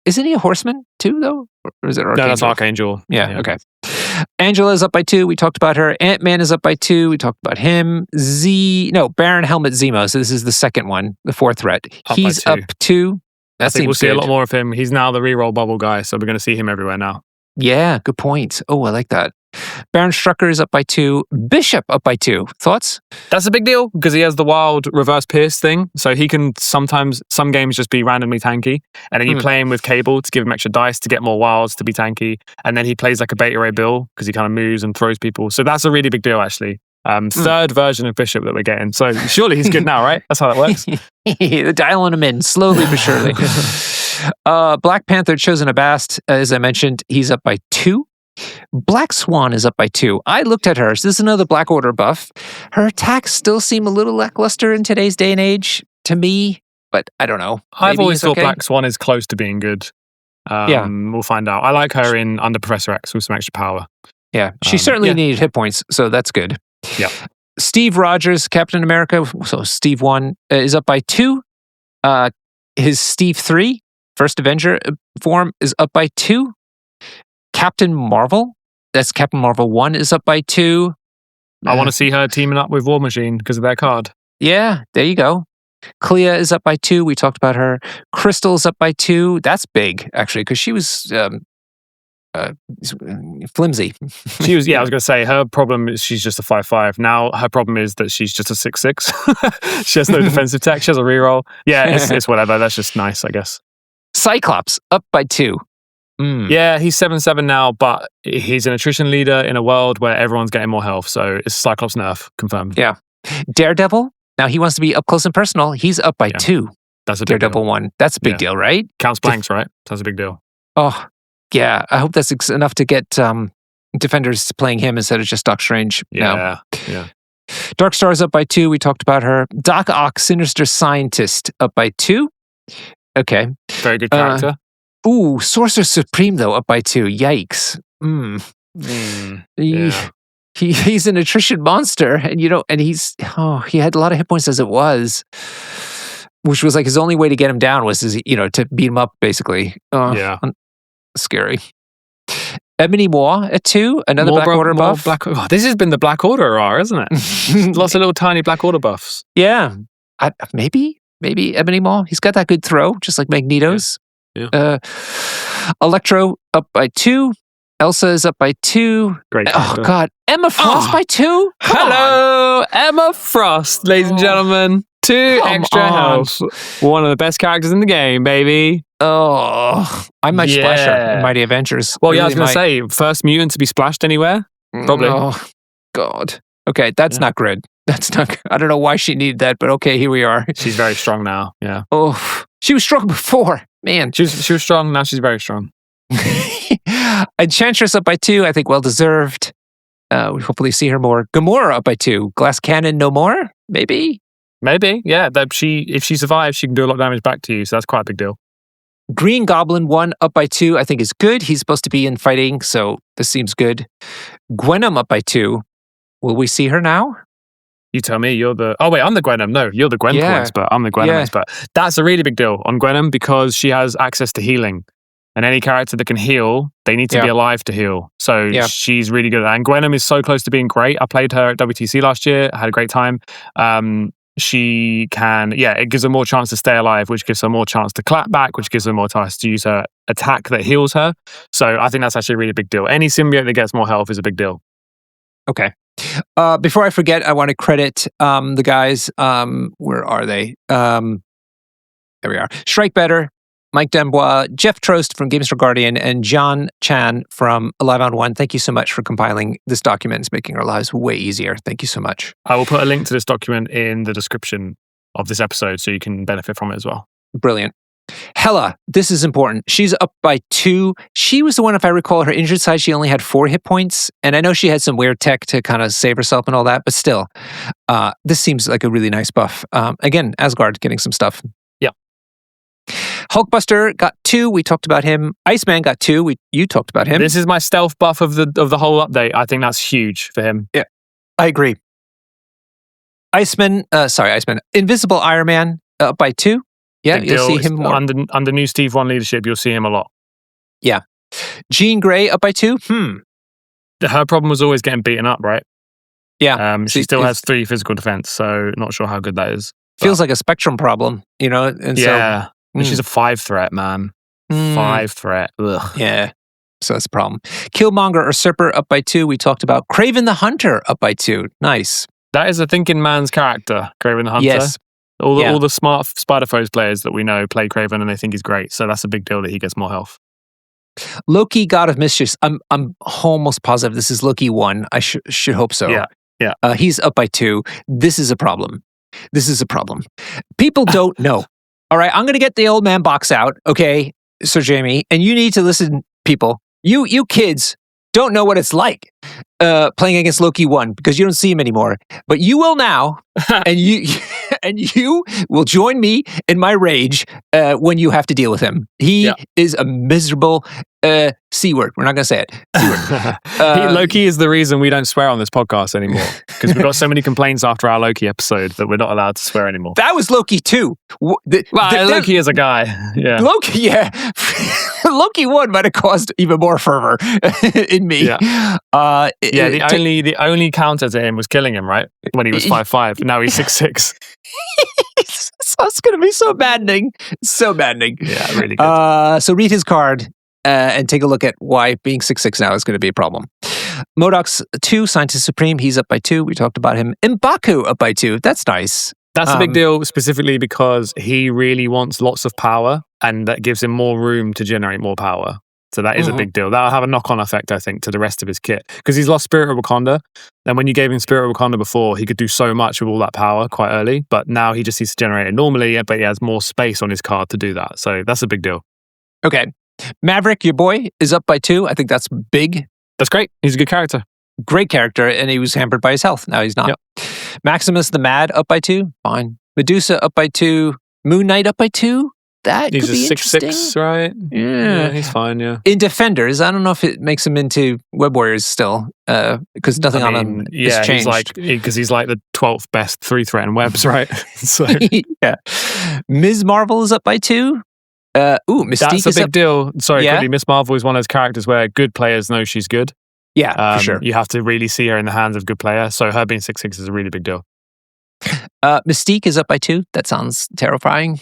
Isn't he a horseman too, though? Or is it Archangel? No, that's Archangel. Yeah, okay. Angela's up by 2. We talked about her. Ant-Man is up by 2. We talked about him. Baron Helmut Zemo. So this is the second one, the 4th threat. He's up 2. I think we'll see a lot more of him. He's now the reroll bubble guy, so we're going to see him everywhere now. Yeah, good point. Oh, I like that. Baron Strucker is up by 2. Bishop up by 2. Thoughts? That's a big deal because he has the wild reverse pierce thing. So he can sometimes, some games just be randomly tanky. And then you play him with Cable to give him extra dice to get more wilds to be tanky. And then he plays like a Beta Ray Bill because he kind of moves and throws people. So that's a really big deal, actually. Third version of Bishop that we're getting. So surely he's good now, right? That's how that works. They're dialing him in slowly but surely. Black Panther Chosen Abast, as I mentioned, he's up by 2. Black Swan is up by 2. I looked at her. So this is another Black Order buff. Her attacks still seem a little lackluster in today's day and age to me, but I don't know. I've always thought Black Swan is close to being good. We'll find out. I like her in Under Professor X with some extra power. Yeah, she certainly needed hit points, so that's good. Yeah. Steve Rogers, Captain America, so Steve 1, is up by 2. His Steve 3, First Avenger form, is up by 2. Captain Marvel, that's Captain Marvel 1, is up by 2. I want to see her teaming up with War Machine because of their card. Yeah, there you go. Clea is up by 2. We talked about her. Crystal's up by 2. That's big, actually, because she was flimsy. She was, I was going to say, her problem is she's just a 5/5. Now her problem is that she's just a 6/6. She has no defensive tech. She has a reroll. Yeah, it's whatever. That's just nice, I guess. Cyclops, up by 2. Yeah, he's 7/7 now, but he's an attrition leader in a world where everyone's getting more health. So it's Cyclops nerf, confirmed. Yeah. Daredevil, now he wants to be up close and personal. He's up by 2. That's a big Daredevil deal. 1. That's a big deal, right? Counts blanks, right? That's a big deal. Oh, yeah. I hope that's enough to get defenders playing him instead of just Doc Strange. Yeah. Dark Star's up by 2. We talked about her. Doc Ock, Sinister Scientist, up by 2. Okay. Very good character. Sorcerer Supreme, though, up by 2. Yikes. He's an attrition monster, and he had a lot of hit points as it was, which was like his only way to get him down was to beat him up, basically. Scary. Ebony Maw at 2, another Black Order buff. This has been the Black Order, isn't it? Lots of little tiny Black Order buffs. Yeah. Maybe Ebony Maw. He's got that good throw, just like Magneto's. Yeah. Electro up by 2. Elsa is up by 2. Great. Oh, God. Emma Frost by 2? Hello, Emma Frost, ladies and gentlemen. 2 extra health. One of the best characters in the game, baby. Oh, I might splash her in Mighty Avengers. Well, I was going to say, first mutant to be splashed anywhere? Probably. Oh, God. Okay, that's not good. That's not good. I don't know why she needed that, but okay, here we are. She's very strong now, yeah. Oh, she was strong before. Man. She was strong, now she's very strong. Enchantress up by 2, I think well deserved. We hopefully see her more. Gamora up by 2. Glass Cannon no more? Maybe, yeah. If she survives, she can do a lot of damage back to you, so that's quite a big deal. Green Goblin 1 up by 2, I think is good. He's supposed to be in fighting, so this seems good. Gwenom up by 2. Will we see her now? You tell me. I'm the Gwenom. No, you're the Gwen expert. I'm the Gwenom expert. That's a really big deal on Gwenom because she has access to healing. And any character that can heal, they need to be alive to heal. So she's really good at that. And Gwenom is so close to being great. I played her at WTC last year. I had a great time. She can, it gives her more chance to stay alive, which gives her more chance to clap back, which gives her more chance to use her attack that heals her. So I think that's actually a really big deal. Any symbiote that gets more health is a big deal. Okay. Before I forget, I want to credit the guys. Where are they? There we are. Strike Better, Mike Dembois, Jeff Trost from Games for Guardian, and John Chan from Alive on One. Thank you so much for compiling this document. It's making our lives way easier. Thank you so much. I will put a link to this document in the description of this episode so you can benefit from it as well. Brilliant. Hela, this is important. She's up by 2. She was the one, if I recall, her injured side, she only had 4 hit points. And I know she had some weird tech to kind of save herself and all that, but still, this seems like a really nice buff. Again, Asgard getting some stuff. Yeah. Hulkbuster got 2. We talked about him. Iceman got 2. You talked about him. This is my stealth buff of the whole update. I think that's huge for him. Yeah, I agree. Iceman. Invisible Iron Man up by 2. Yeah, you'll see him more. Under new Steve 1 leadership, you'll see him a lot. Yeah. Jean Grey up by 2. Her problem was always getting beaten up, right? Yeah. She still has 3 physical defense, so not sure how good that is. Feels like a spectrum problem, And and she's a 5 threat, man. 5 threat. Ugh. Yeah. So that's a problem. Killmonger or Usurper up by 2. We talked about Kraven the Hunter up by 2. Nice. That is a thinking man's character, Kraven the Hunter. Yes. All the smart Spider-Foes players that we know play Kraven and they think he's great. So that's a big deal that he gets more health. Loki, God of Mischief. I'm almost positive this is Loki 1. I should hope so. Yeah. He's up by 2. This is a problem. People don't know. All right, I'm going to get the old man box out, okay, Sir Jamie, and you need to listen, people. You kids don't know what it's like playing against Loki 1 because you don't see him anymore. But you will now, and you will join me in my rage when you have to deal with him. He is a miserable C word. We're not going to say it. C word. Loki is the reason we don't swear on this podcast anymore because we got so many complaints after our Loki episode that we're not allowed to swear anymore. That was Loki 2. Loki is a guy. Yeah. Loki, Loki 1 might have caused even more fervor in me. Yeah. The only counter to him was killing him, right? When he was 5'5". Now he's 6'6". It's going to be so maddening. Yeah, really good. So read his card and take a look at why being 6'6" now is going to be a problem. Modoc's 2, Scientist Supreme. He's up by 2. We talked about him. M'Baku up by 2. That's nice. That's a big deal, specifically because he really wants lots of power, and that gives him more room to generate more power. So that is a big deal. That'll have a knock-on effect, I think, to the rest of his kit. Because he's lost Spirit of Wakanda. And when you gave him Spirit of Wakanda before, he could do so much with all that power quite early. But now he just needs to generate it normally, but he has more space on his card to do that. So that's a big deal. Okay. Maverick, your boy, is up by 2. I think that's big. That's great. He's a good character. Great character, and he was hampered by his health. Now he's not. Yep. Maximus the Mad up by 2. Fine. Medusa up by 2. Moon Knight up by 2. That he's could be interesting. 6'6", right? Yeah, he's fine. Yeah. In Defenders, I don't know if it makes him into Web Warriors still, because nothing on him has changed. He's like the 12th best 3-threat in webs, right? So yeah. Ms. Marvel is up by 2. Mystique that's a is big up. deal. Sorry, Yeah? quickly, Miss Marvel is one of those characters where good players know she's good. Yeah, for sure. You have to really see her in the hands of a good player. So her being 6'6" is a really big deal. Mystique is up by 2. That sounds terrifying.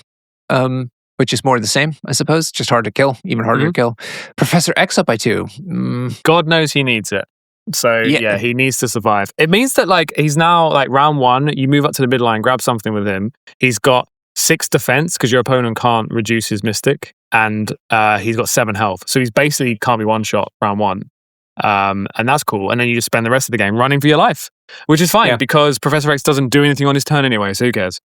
Which is more of the same, I suppose. Just hard to kill, even harder to kill. Professor X up by 2. God knows he needs it. So yeah, he needs to survive. It means that he's now round 1, you move up to the midline, grab something with him. He's got 6 defense because your opponent can't reduce his mystic, and he's got 7 health. So he's basically can't be one shot round 1. And that's cool. And then you just spend the rest of the game running for your life, which is fine because Professor X doesn't do anything on his turn anyway, so who cares?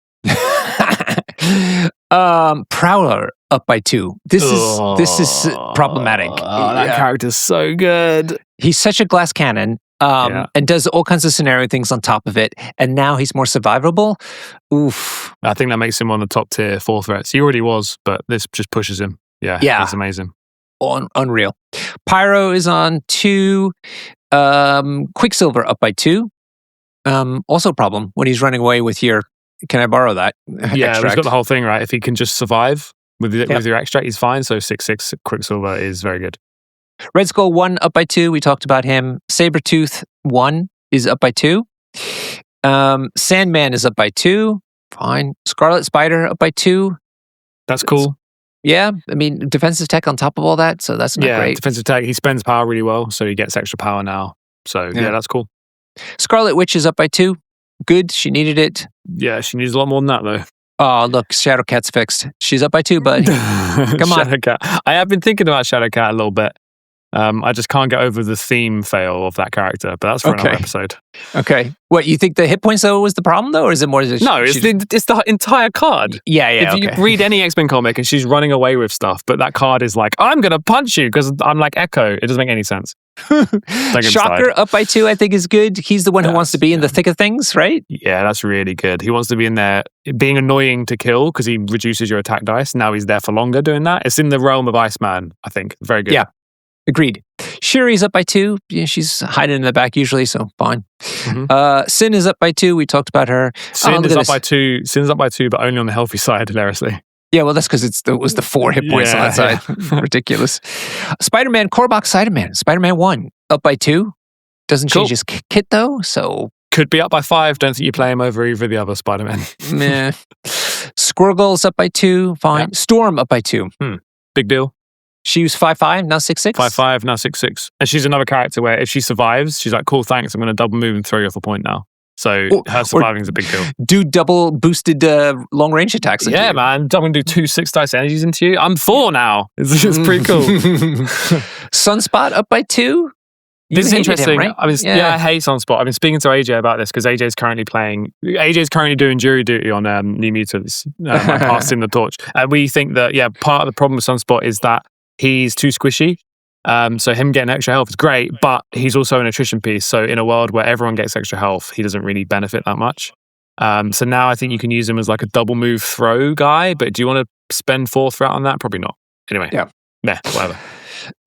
Prowler up by 2. This is problematic. That character's so good. He's such a glass cannon, and does all kinds of scenario things on top of it. And now he's more survivable. Oof. I think that makes him one of the top tier 4 threats. He already was, but this just pushes him. Yeah. He's amazing. Unreal. Pyro is on 2. Quicksilver up by 2. Also a problem when he's running away with your. Can I borrow that? Yeah, we've got the whole thing, right? If he can just survive with your extract, he's fine. So 6'6" Quicksilver is very good. Red Skull 1 up by 2. We talked about him. Sabretooth 1 is up by 2. Sandman is up by 2. Fine. Scarlet Spider up by 2. That's cool. Yeah, I mean, defensive tech on top of all that, so that's not great. Defensive tech. He spends power really well, so he gets extra power now. So yeah, that's cool. Scarlet Witch is up by 2. Good, she needed it. Yeah, she needs a lot more than that, though. Oh, look, Shadowcat's fixed. She's up by 2, bud. Come on. Shadowcat. I have been thinking about Shadowcat a little bit. I just can't get over the theme fail of that character, but that's for another episode. Okay. What, you think the hit points, though, was the problem, though? Or is it more just... No, it's the entire card. Yeah, If you read any X-Men comic and she's running away with stuff, but that card is like, I'm going to punch you because I'm like Echo. It doesn't make any sense. Shocker up by 2, I think, is good. He's the one who wants to be in the thick of things, right? Yeah, that's really good. He wants to be in there being annoying to kill because he reduces your attack dice. Now he's there for longer doing that. It's in the realm of Iceman, I think. Very good. Yeah, agreed. Shuri's up by 2. Yeah, she's hiding in the back usually, so fine. Sin is up by 2. We talked about her. Sin is up by 2. Sin's up by 2, but only on the healthy side, hilariously. Yeah, well, that's because it was the 4 hit points on that side. Ridiculous. Spider-Man, Korvac Spider-Man. Spider-Man 1, up by 2. Doesn't change his kit, though, so... Could be up by 5. Don't think you play him over either of the other Spider-Man. Meh. Squirgle's up by 2. Fine. Storm up by 2. Big deal. She was 5'5", now 6'6"? 5'5", now 6'6". And she's another character where if she survives, she's like, cool, thanks, I'm going to double move and throw you off a point now. So her surviving is a big deal. Do double boosted long range attacks. Yeah, man. I'm going to do 2 6 dice energies into you. I'm 4 now. It's pretty cool. Sunspot up by 2. This is interesting. Him, right? I hate Sunspot. I've been speaking to AJ about this because AJ's currently doing jury duty on New Mutants. I passed him the torch. And we think that, part of the problem with Sunspot is that he's too squishy. So him getting extra health is great, but he's also an attrition piece. So in a world where everyone gets extra health, he doesn't really benefit that much. So now I think you can use him as like a double move throw guy, but do you want to spend 4 threat on that? Probably not. Anyway. Yeah, whatever.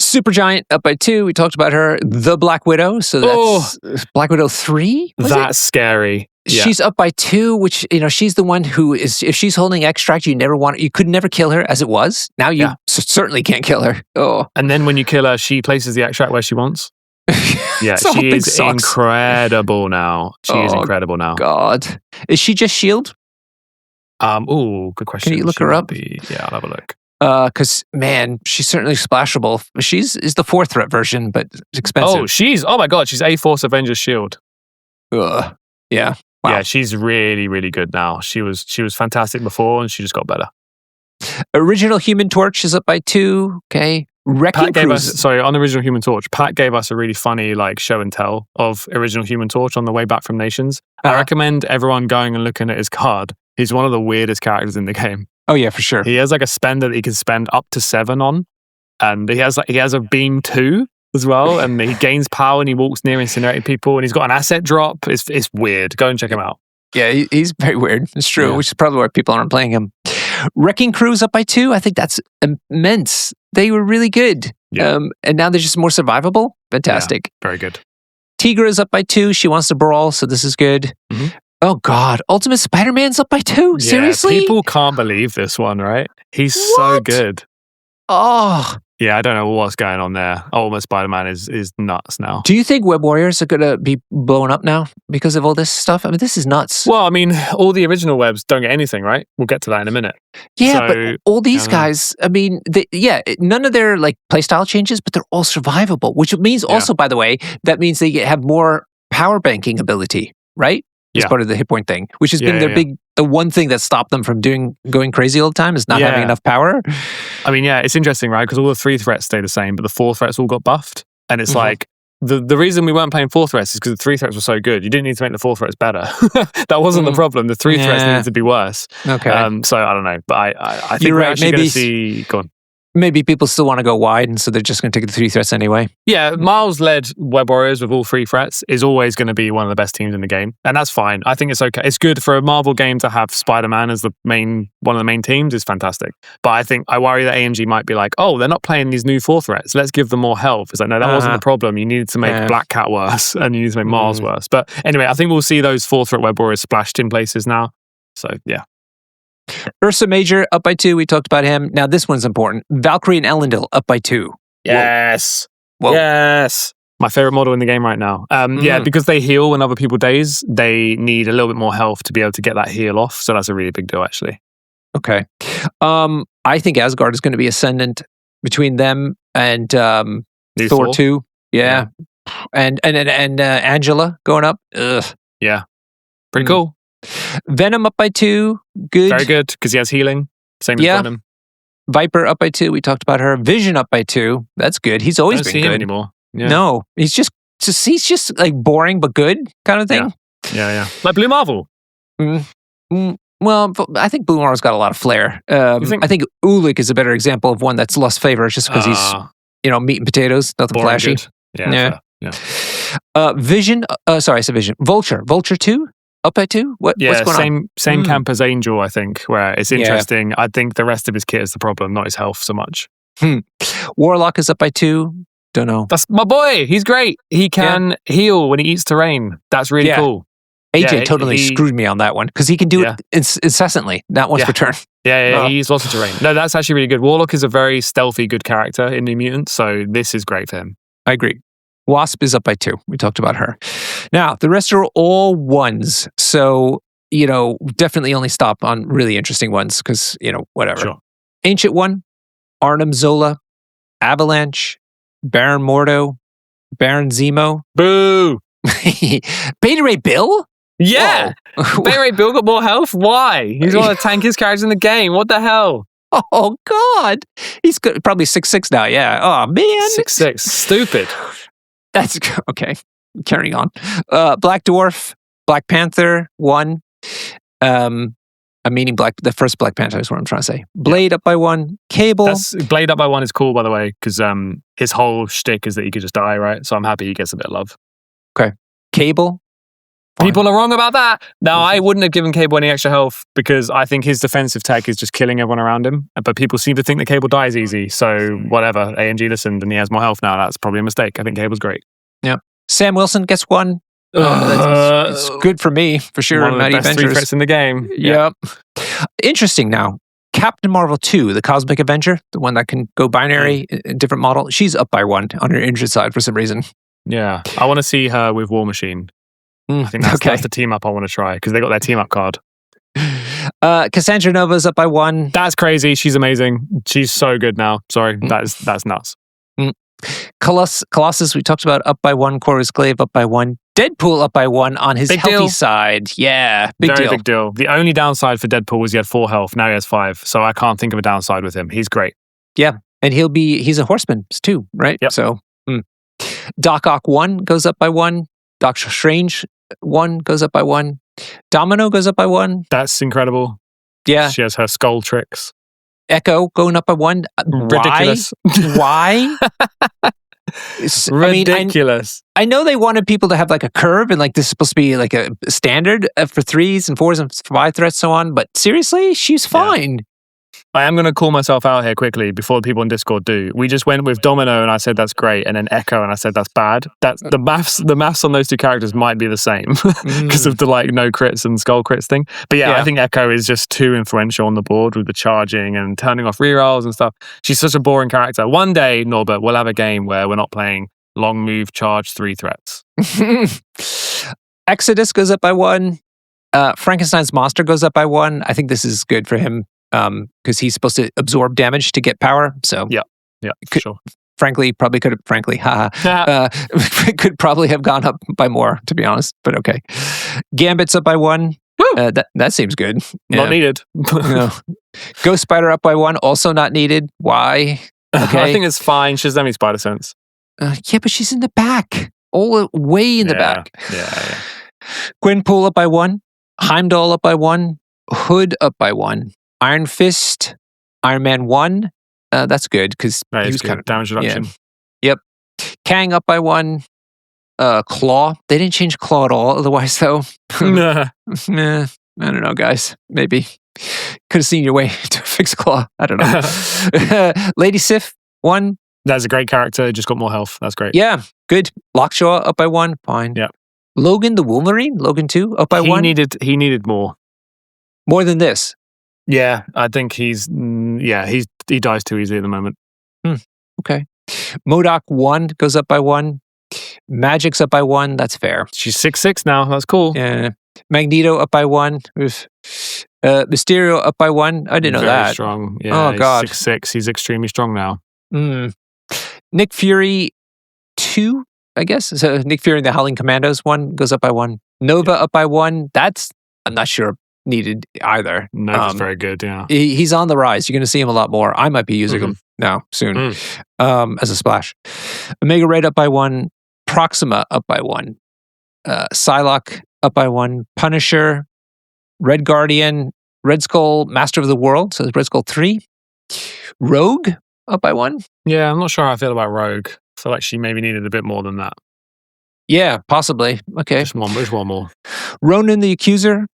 Supergiant up by 2. We talked about her. The Black Widow. So that's Black Widow 3? That's scary. Yeah. She's up by 2, which, she's the one who is, if she's holding extract, you could never kill her as it was. Now you certainly can't kill her. Oh. And then when you kill her, she places the extract where she wants. Yeah, So she is sucks. incredible now. She is incredible now. God. Is she just shield? Good question. Can you look her up? I'll have a look. Because, man, she's certainly splashable. Is the 4 threat version, but it's expensive. Oh my God, she's A-Force Avengers Shield. Yeah. Wow. Yeah, she's really, really good now. She was fantastic before, and she just got better. Original Human Torch is up by 2. Okay. Wrecking Cruise. On Original Human Torch, Pat gave us a really funny show and tell of Original Human Torch on the way back from Nations. I recommend everyone going and looking at his card. He's one of the weirdest characters in the game. Oh yeah, for sure. He has a spender that he can spend up to 7 on, and he has a beam 2 as well, and he gains power and he walks near incinerating people, and he's got an asset drop. It's weird. Go and check him out. Yeah, he's very weird. It's true, which is probably why people aren't playing him. Wrecking Crew's up by 2. I think that's immense. They were really good. Yeah. And now they're just more survivable. Fantastic. Yeah, very good. Tigra is up by 2. She wants to brawl, so this is good. Mm-hmm. Oh God, Ultimate Spider-Man's up by 2. Seriously? People can't believe this one, right? He's so good. Oh. Yeah, I don't know what's going on there. Ultimate Spider-Man is nuts now. Do you think Web Warriors are going to be blown up now because of all this stuff? I mean, this is nuts. Well, I mean, all the original webs don't get anything, right? We'll get to that in a minute. Yeah, but all these guys, I mean, none of their playstyle changes, but they're all survivable, which means also, by the way, that means they have more power banking ability, right? As part of the hit point thing, which has been their the one thing that stopped them from going crazy all the time is not having enough power. I mean, it's interesting, right? Because all the 3 threats stay the same, but the 4 threats all got buffed. And it's like, the reason we weren't playing 4 threats is because the 3 threats were so good. You didn't need to make the 4 threats better. That wasn't the problem. The 3 threats needed to be worse. Okay. So I don't know. But I think we're actually going to see... Go on. Maybe people still want to go wide, and so they're just going to take the 3 threats anyway. Yeah, Miles-led Web Warriors with all 3 threats is always going to be one of the best teams in the game. And that's fine. I think it's okay. It's good for a Marvel game to have Spider-Man as one of the main teams is fantastic. But I worry that AMG might be like, oh, they're not playing these new 4 threats. Let's give them more health. It's like, no, that wasn't the problem. You needed to make Black Cat worse, and you need to make Miles worse. But anyway, I think we'll see those 4 threat Web Warriors splashed in places now. So, yeah. Ursa Major up by 2. We talked about him. Now this one's important. Valkyrie and Elendil up by 2. Yes. Whoa. Yes. My favorite model in the game right now. Yeah, because they heal when other people daze, they need a little bit more health to be able to get that heal off. So that's a really big deal, actually. Okay. I think Asgard is going to be ascendant between them and Thor 2. Yeah. And Angela going up. Ugh. Yeah. Pretty cool. Venom up by 2. Good. Very good, because he has healing. Same as Venom. Viper up by 2. We talked about her. Vision up by 2. That's good. He's always been good. Him anymore. Yeah. No, he's just like boring but good kind of thing. Yeah. Like Blue Marvel. Well, I think Blue Marvel's got a lot of flair. I think Ulik is a better example of one that's lost favor just because he's meat and potatoes, nothing flashy. Good. Yeah. Vision. Sorry, I said Vision. Vulture 2. Up by 2? What's going on? Same camp as Angel, I think, where it's interesting. I think the rest of his kit is the problem, not his health so much. Warlock is up by 2. Don't know. That's my boy. He's great. He can heal when he eats terrain. That's really cool. AJ totally screwed me on that one because he can do it incessantly, not once per turn. Yeah, he eats lots of terrain. No, that's actually really good. Warlock is a very stealthy, good character in New Mutants, so this is great for him. I agree. Wasp is up by 2. We talked about her. Now, the rest are all 1s. So, definitely only stop on really interesting ones because, whatever. Sure. Ancient 1, Arnim Zola. Avalanche, Baron Mordo, Baron Zemo. Boo! Beta Ray Bill? Yeah! Beta Ray Bill got more health? Why? He's one of the tankiest characters in the game. What the hell? Oh, God. He's good, probably 6'6" now, yeah. Oh, man. 6'6". Stupid. That's okay. Carrying on. Black Dwarf, Black Panther, 1. I'm meaning the first Black Panther is what I'm trying to say. Blade up by 1. Cable. Blade up by 1 is cool, by the way, because his whole shtick is that he could just die, right? So I'm happy he gets a bit of love. Okay. Cable. Fine. People are wrong about that. Now, I wouldn't have given Cable any extra health because I think his defensive tech is just killing everyone around him. But people seem to think that Cable dies easy. So whatever, ANG listened and he has more health now. That's probably a mistake. I think Cable's great. Yeah. Sam Wilson gets 1. It's good for me, for sure. One of the best 3 threats in the game. Yep. Interesting now. Captain Marvel 2, the Cosmic Avenger, the one that can go binary, a different model, she's up by 1 on her injured side for some reason. Yeah. I want to see her with War Machine. I think that's the team up I want to try because they got their team up card. Cassandra Nova's up by 1. That's crazy. She's amazing. She's so good now. Sorry, that's nuts. Colossus, we talked about, up by 1. Chorus Glaive up by 1. Deadpool up by 1 on his healthy side. Yeah, Very big deal. The only downside for Deadpool was he had 4 health. Now he has 5. So I can't think of a downside with him. He's great. Yeah, and he's a horseman too, right? Yep. So Doc Ock 1 goes up by 1. Doctor Strange 1 goes up by 1. Domino goes up by 1. That's incredible. Yeah. She has her skull tricks. Echo going up by 1. Ridiculous. Why? Ridiculous. I know they wanted people to have like a curve and like this is supposed to be like a standard for 3s and 4s and 5 threats so on, but seriously, she's fine. I am going to call myself out here quickly before the people in Discord do. We just went with Domino and I said that's great, and then Echo and I said that's bad. That's the maths on those 2 characters might be the same because of the like no crits and skull crits thing. But yeah, I think Echo is just too influential on the board with the charging and turning off rerolls and stuff. She's such a boring character. One day, Norbert, we'll have a game where we're not playing long move charge 3 threats. Exodus goes up by 1. Frankenstein's monster goes up by 1. I think this is good for him. Because he's supposed to absorb damage to get power. So yeah, for sure. Frankly, could probably have gone up by more, to be honest. But okay, Gambit's up by 1. That seems good. Not needed. No. Ghost Spider up by 1. Also not needed. Why? Okay. I think it's fine. She doesn't have any spider sense. Yeah, but she's in the back, all way in the back. Yeah. Gwenpool up by 1. Heimdall up by 1. Hood up by 1. Iron Fist, Iron Man 1. That's good because he was kind of damage reduction. Yeah. Yep. Kang up by 1. Claw. They didn't change Claw at all. Otherwise, though, I don't know, guys. Maybe could have seen your way to fix Claw. I don't know. Lady Sif 1. That's a great character. Just got more health. That's great. Yeah, good. Lockjaw up by 1. Fine. Yeah. Logan the Wolverine. Logan 2 up by 1. He needed more. More than this. Yeah, I think he dies too easily at the moment. Okay. MODOK 1 goes up by 1. Magic's up by 1. That's fair. She's 6'6" now. That's cool. Yeah. Magneto up by 1. Mysterio up by 1. I didn't know that. Very strong. Yeah, oh, God. 6'6". He's extremely strong now. Nick Fury 2, I guess. So Nick Fury and the Howling Commandos 1 goes up by 1. Nova up by 1. That's, I'm not sure, needed either. Nova's very good, yeah. He's on the rise. You're going to see him a lot more. I might be using him now, soon, as a splash. Omega Red up by 1. Proxima up by 1. Psylocke up by 1. Punisher, Red Guardian, Red Skull, Master of the World. So Red Skull 3. Rogue up by 1. Yeah, I'm not sure how I feel about Rogue. I feel like she maybe needed a bit more than that. Yeah, possibly. Okay. Just one more. Ronan the Accuser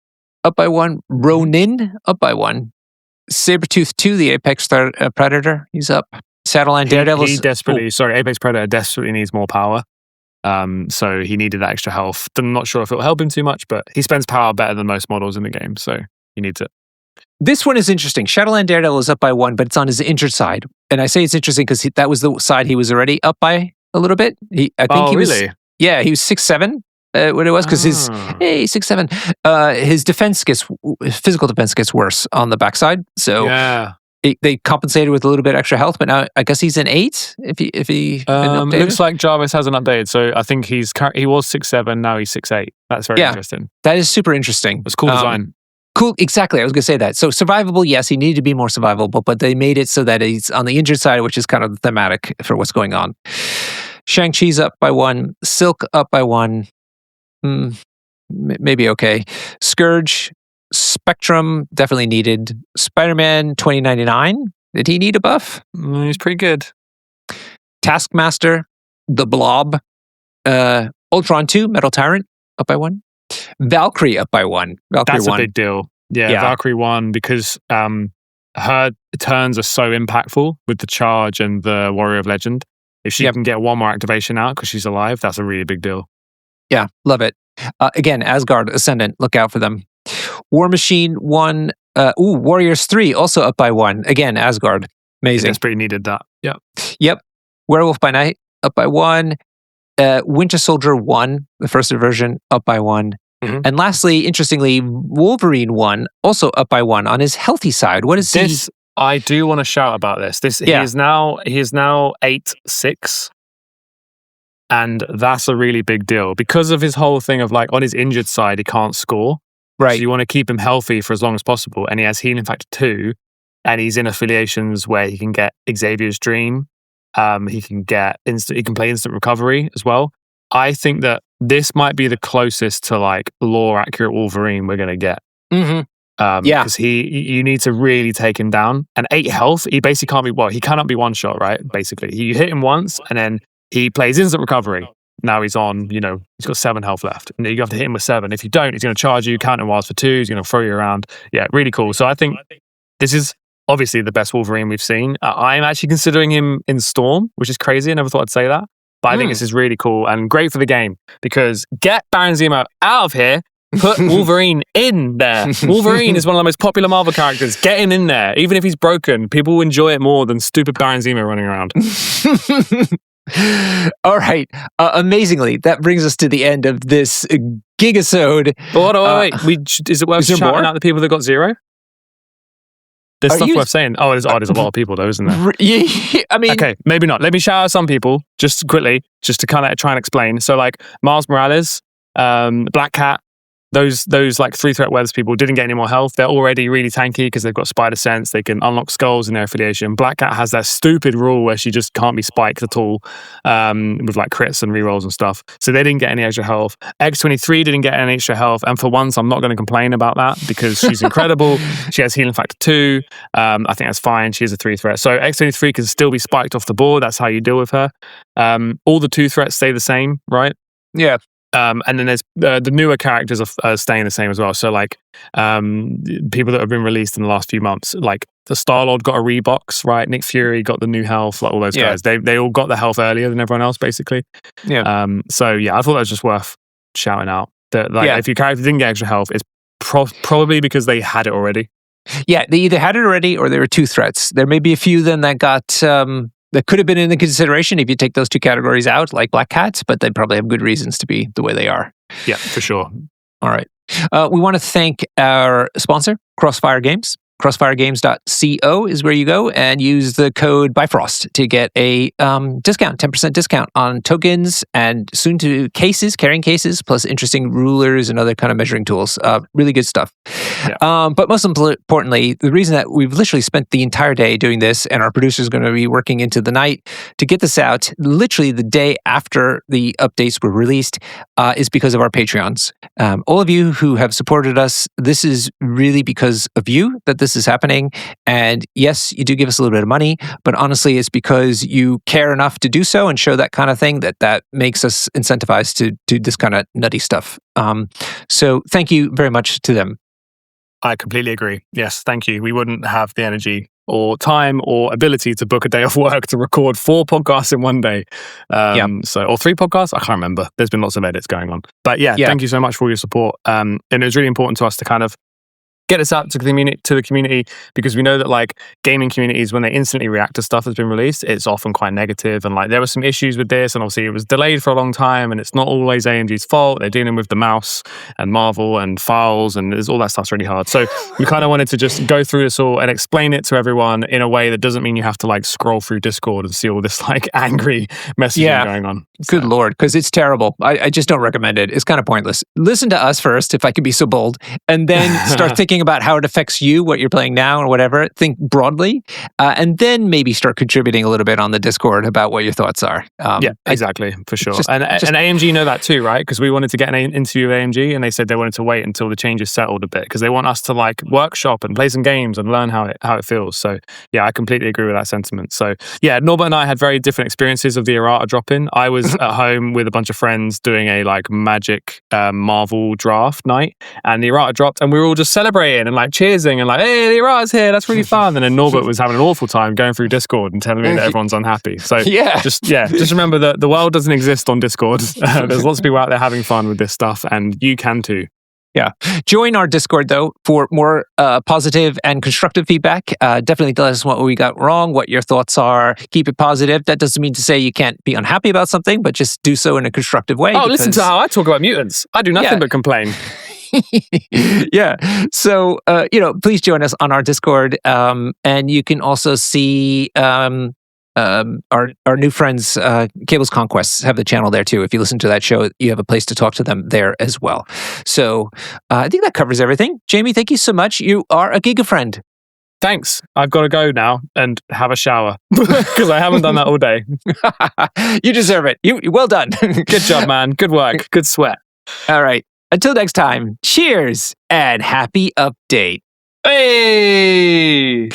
up by 1. Ronin up by 1. Sabretooth 2, the Apex Predator. He's up. Satellite Daredevil. Apex Predator desperately needs more power. So he needed that extra health. I'm not sure if it'll help him too much, but he spends power better than most models in the game, so he needs it. This one is interesting. Shadowland Daredevil is up by 1, but it's on his injured side. And I say it's interesting because that was the side he was already up by a little bit. He was 6'7", what it was, because he's 6'7". His physical defense gets worse on the backside. So They compensated with a little bit extra health, but now I guess he's an 8 if he looks like Jarvis hasn't updated, so I think he was 6'7", now he's 6'8". That's very interesting. That is super interesting. It's cool design. Cool, exactly. I was going to say that. So survivable, yes, he needed to be more survivable, but they made it so that he's on the injured side, which is kind of thematic for what's going on. Shang-Chi's up by 1. Silk up by 1. Maybe okay. Scourge, Spectrum, definitely needed. Spider-Man, 2099. Did he need a buff? He's pretty good. Taskmaster, the Blob. Ultron 2, Metal Tyrant, up by 1. Valkyrie up by 1. Valkyrie That's 1. a big deal. Yeah, Valkyrie 1, because her turns are so impactful with the charge and the Warrior of Legend. If she can get one more activation out because she's alive, that's a really big deal. Yeah, love it. Again, Asgard Ascendant, look out for them. War Machine 1. Warriors 3, also up by 1. Again, Asgard. Amazing. That's pretty needed, that. Yeah. Yep. Werewolf by Night, up by 1. Winter Soldier 1, the first version, up by 1. Mm-hmm. And lastly, interestingly, Wolverine 1, also up by 1 on his healthy side. What is this? I do want to shout about this. He is now 8'6", and that's a really big deal because of his whole thing of like on his injured side he can't score. Right. So you want to keep him healthy for as long as possible, and he has Healing Factor 2, and he's in affiliations where he can get Xavier's Dream. He can play instant recovery as well. I think that this might be the closest to like lore accurate Wolverine we're gonna get. Mm-hmm. Because you need to really take him down. And 8 health, he basically can't be he cannot be one shot, right? Basically, you hit him once, and then he plays instant recovery. Now he's on, he's got 7 health left, and you have to hit him with 7. If you don't, he's going to charge you, counter wiles for 2. He's going to throw you around. Yeah, really cool. So I think this is obviously the best Wolverine we've seen. I'm actually considering him in Storm, which is crazy. I never thought I'd say that. But I think this is really cool and great for the game because get Baron Zemo out of here, put Wolverine in there. Wolverine is one of the most popular Marvel characters. Get him in there. Even if he's broken, people will enjoy it more than stupid Baron Zemo running around. All right. Amazingly, that brings us to the end of this gigasode. Wait. Is it worth shouting out the people that got 0? There's stuff worth saying. There's a lot of people though, isn't there? I mean... Okay, maybe not. Let me shout out some people, just quickly, just to kind of try and explain. So like, Miles Morales, Black Cat, those like 3-threat weathers people didn't get any more health. They're already really tanky because they've got Spider Sense. They can unlock skulls in their affiliation. Black Cat has that stupid rule where she just can't be spiked at all, with like crits and rerolls and stuff. So they didn't get any extra health. X-23 didn't get any extra health. And for once, I'm not going to complain about that because she's incredible. She has Healing Factor 2. I think that's fine. She is a 3-threat. So X-23 can still be spiked off the board. That's how you deal with her. All the 2 threats stay the same, right? Yeah. And then there's the newer characters are staying the same as well. So like people that have been released in the last few months, like the Star-Lord got a rebox, right? Nick Fury got the new health, like all those guys. They all got the health earlier than everyone else, basically. Yeah. So yeah, I thought that was just worth shouting out. That if your character didn't get extra health, it's probably because they had it already. Yeah, they either had it already or there were 2 threats. There may be a few then that got that could have been in the consideration if you take those 2 categories out, like Black Cats, but they probably have good reasons to be the way they are. Yeah, for sure. All right. We want to thank our sponsor, Crossfire Games. CrossfireGames.co is where you go and use the code Bifrost to get a discount, 10% discount on tokens and soon to carrying cases, plus interesting rulers and other kind of measuring tools. Really good stuff. Yeah. But most importantly, the reason that we've literally spent the entire day doing this and our producer is going to be working into the night to get this out literally the day after the updates were released is because of our Patreons. All of you who have supported us, this is really because of you that this is happening. And yes, you do give us a little bit of money, but honestly, it's because you care enough to do so and show that kind of thing that makes us incentivized to do this kind of nutty stuff. So thank you very much to them. I completely agree. Yes, thank you. We wouldn't have the energy or time or ability to book a day of work to record 4 podcasts in one day. Or 3 podcasts? I can't remember. There's been lots of edits going on. But yeah, thank you so much for all your support. And it was really important to us to kind of get this out to the community, because we know that like gaming communities, when they instantly react to stuff that's been released, it's often quite negative. And like there were some issues with this, and obviously it was delayed for a long time, and it's not always AMG's fault. They're dealing with the mouse and Marvel and files, and there's all that stuff's really hard. So we kind of wanted to just go through this all and explain it to everyone in a way that doesn't mean you have to like scroll through Discord and see all this like angry messaging going on. Good Lord, because it's terrible. I just don't recommend it. It's kind of pointless. Listen to us first, if I could be so bold, and then start thinking about how it affects you, what you're playing now or whatever. Think broadly, and then maybe start contributing a little bit on the Discord about what your thoughts are. Yeah, exactly, for sure. And AMG know that too, right? Because we wanted to get an interview with AMG, and they said they wanted to wait until the changes settled a bit, because they want us to like workshop and play some games and learn how it feels. So yeah, I completely agree with that sentiment. So yeah, Norbert and I had very different experiences of the errata drop-in. I was at home with a bunch of friends doing a like Magic Marvel draft night, and the errata dropped, and we were all just celebrating and like cheersing and like, hey, the errata's here, that's really fun. And then Norbert was having an awful time going through Discord and telling me that everyone's unhappy. So just remember that the world doesn't exist on Discord. There's lots of people out there having fun with this stuff, and you can too. Yeah. Join our Discord, though, for more positive and constructive feedback. Definitely tell us what we got wrong, what your thoughts are. Keep it positive. That doesn't mean to say you can't be unhappy about something, but just do so in a constructive way. Oh, listen to how I talk about mutants. I do nothing but complain. Yeah. So, please join us on our Discord. And you can also see our new friends, Cable's Conquests, have the channel there too. If you listen to that show, you have a place to talk to them there as well. So I think that covers everything. Jamie, thank you so much. You are a Giga friend. Thanks. I've got to go now and have a shower because I haven't done that all day. You deserve it. Well done. Good job, man. Good work. Good sweat. All right. Until next time, cheers and happy update. Hey!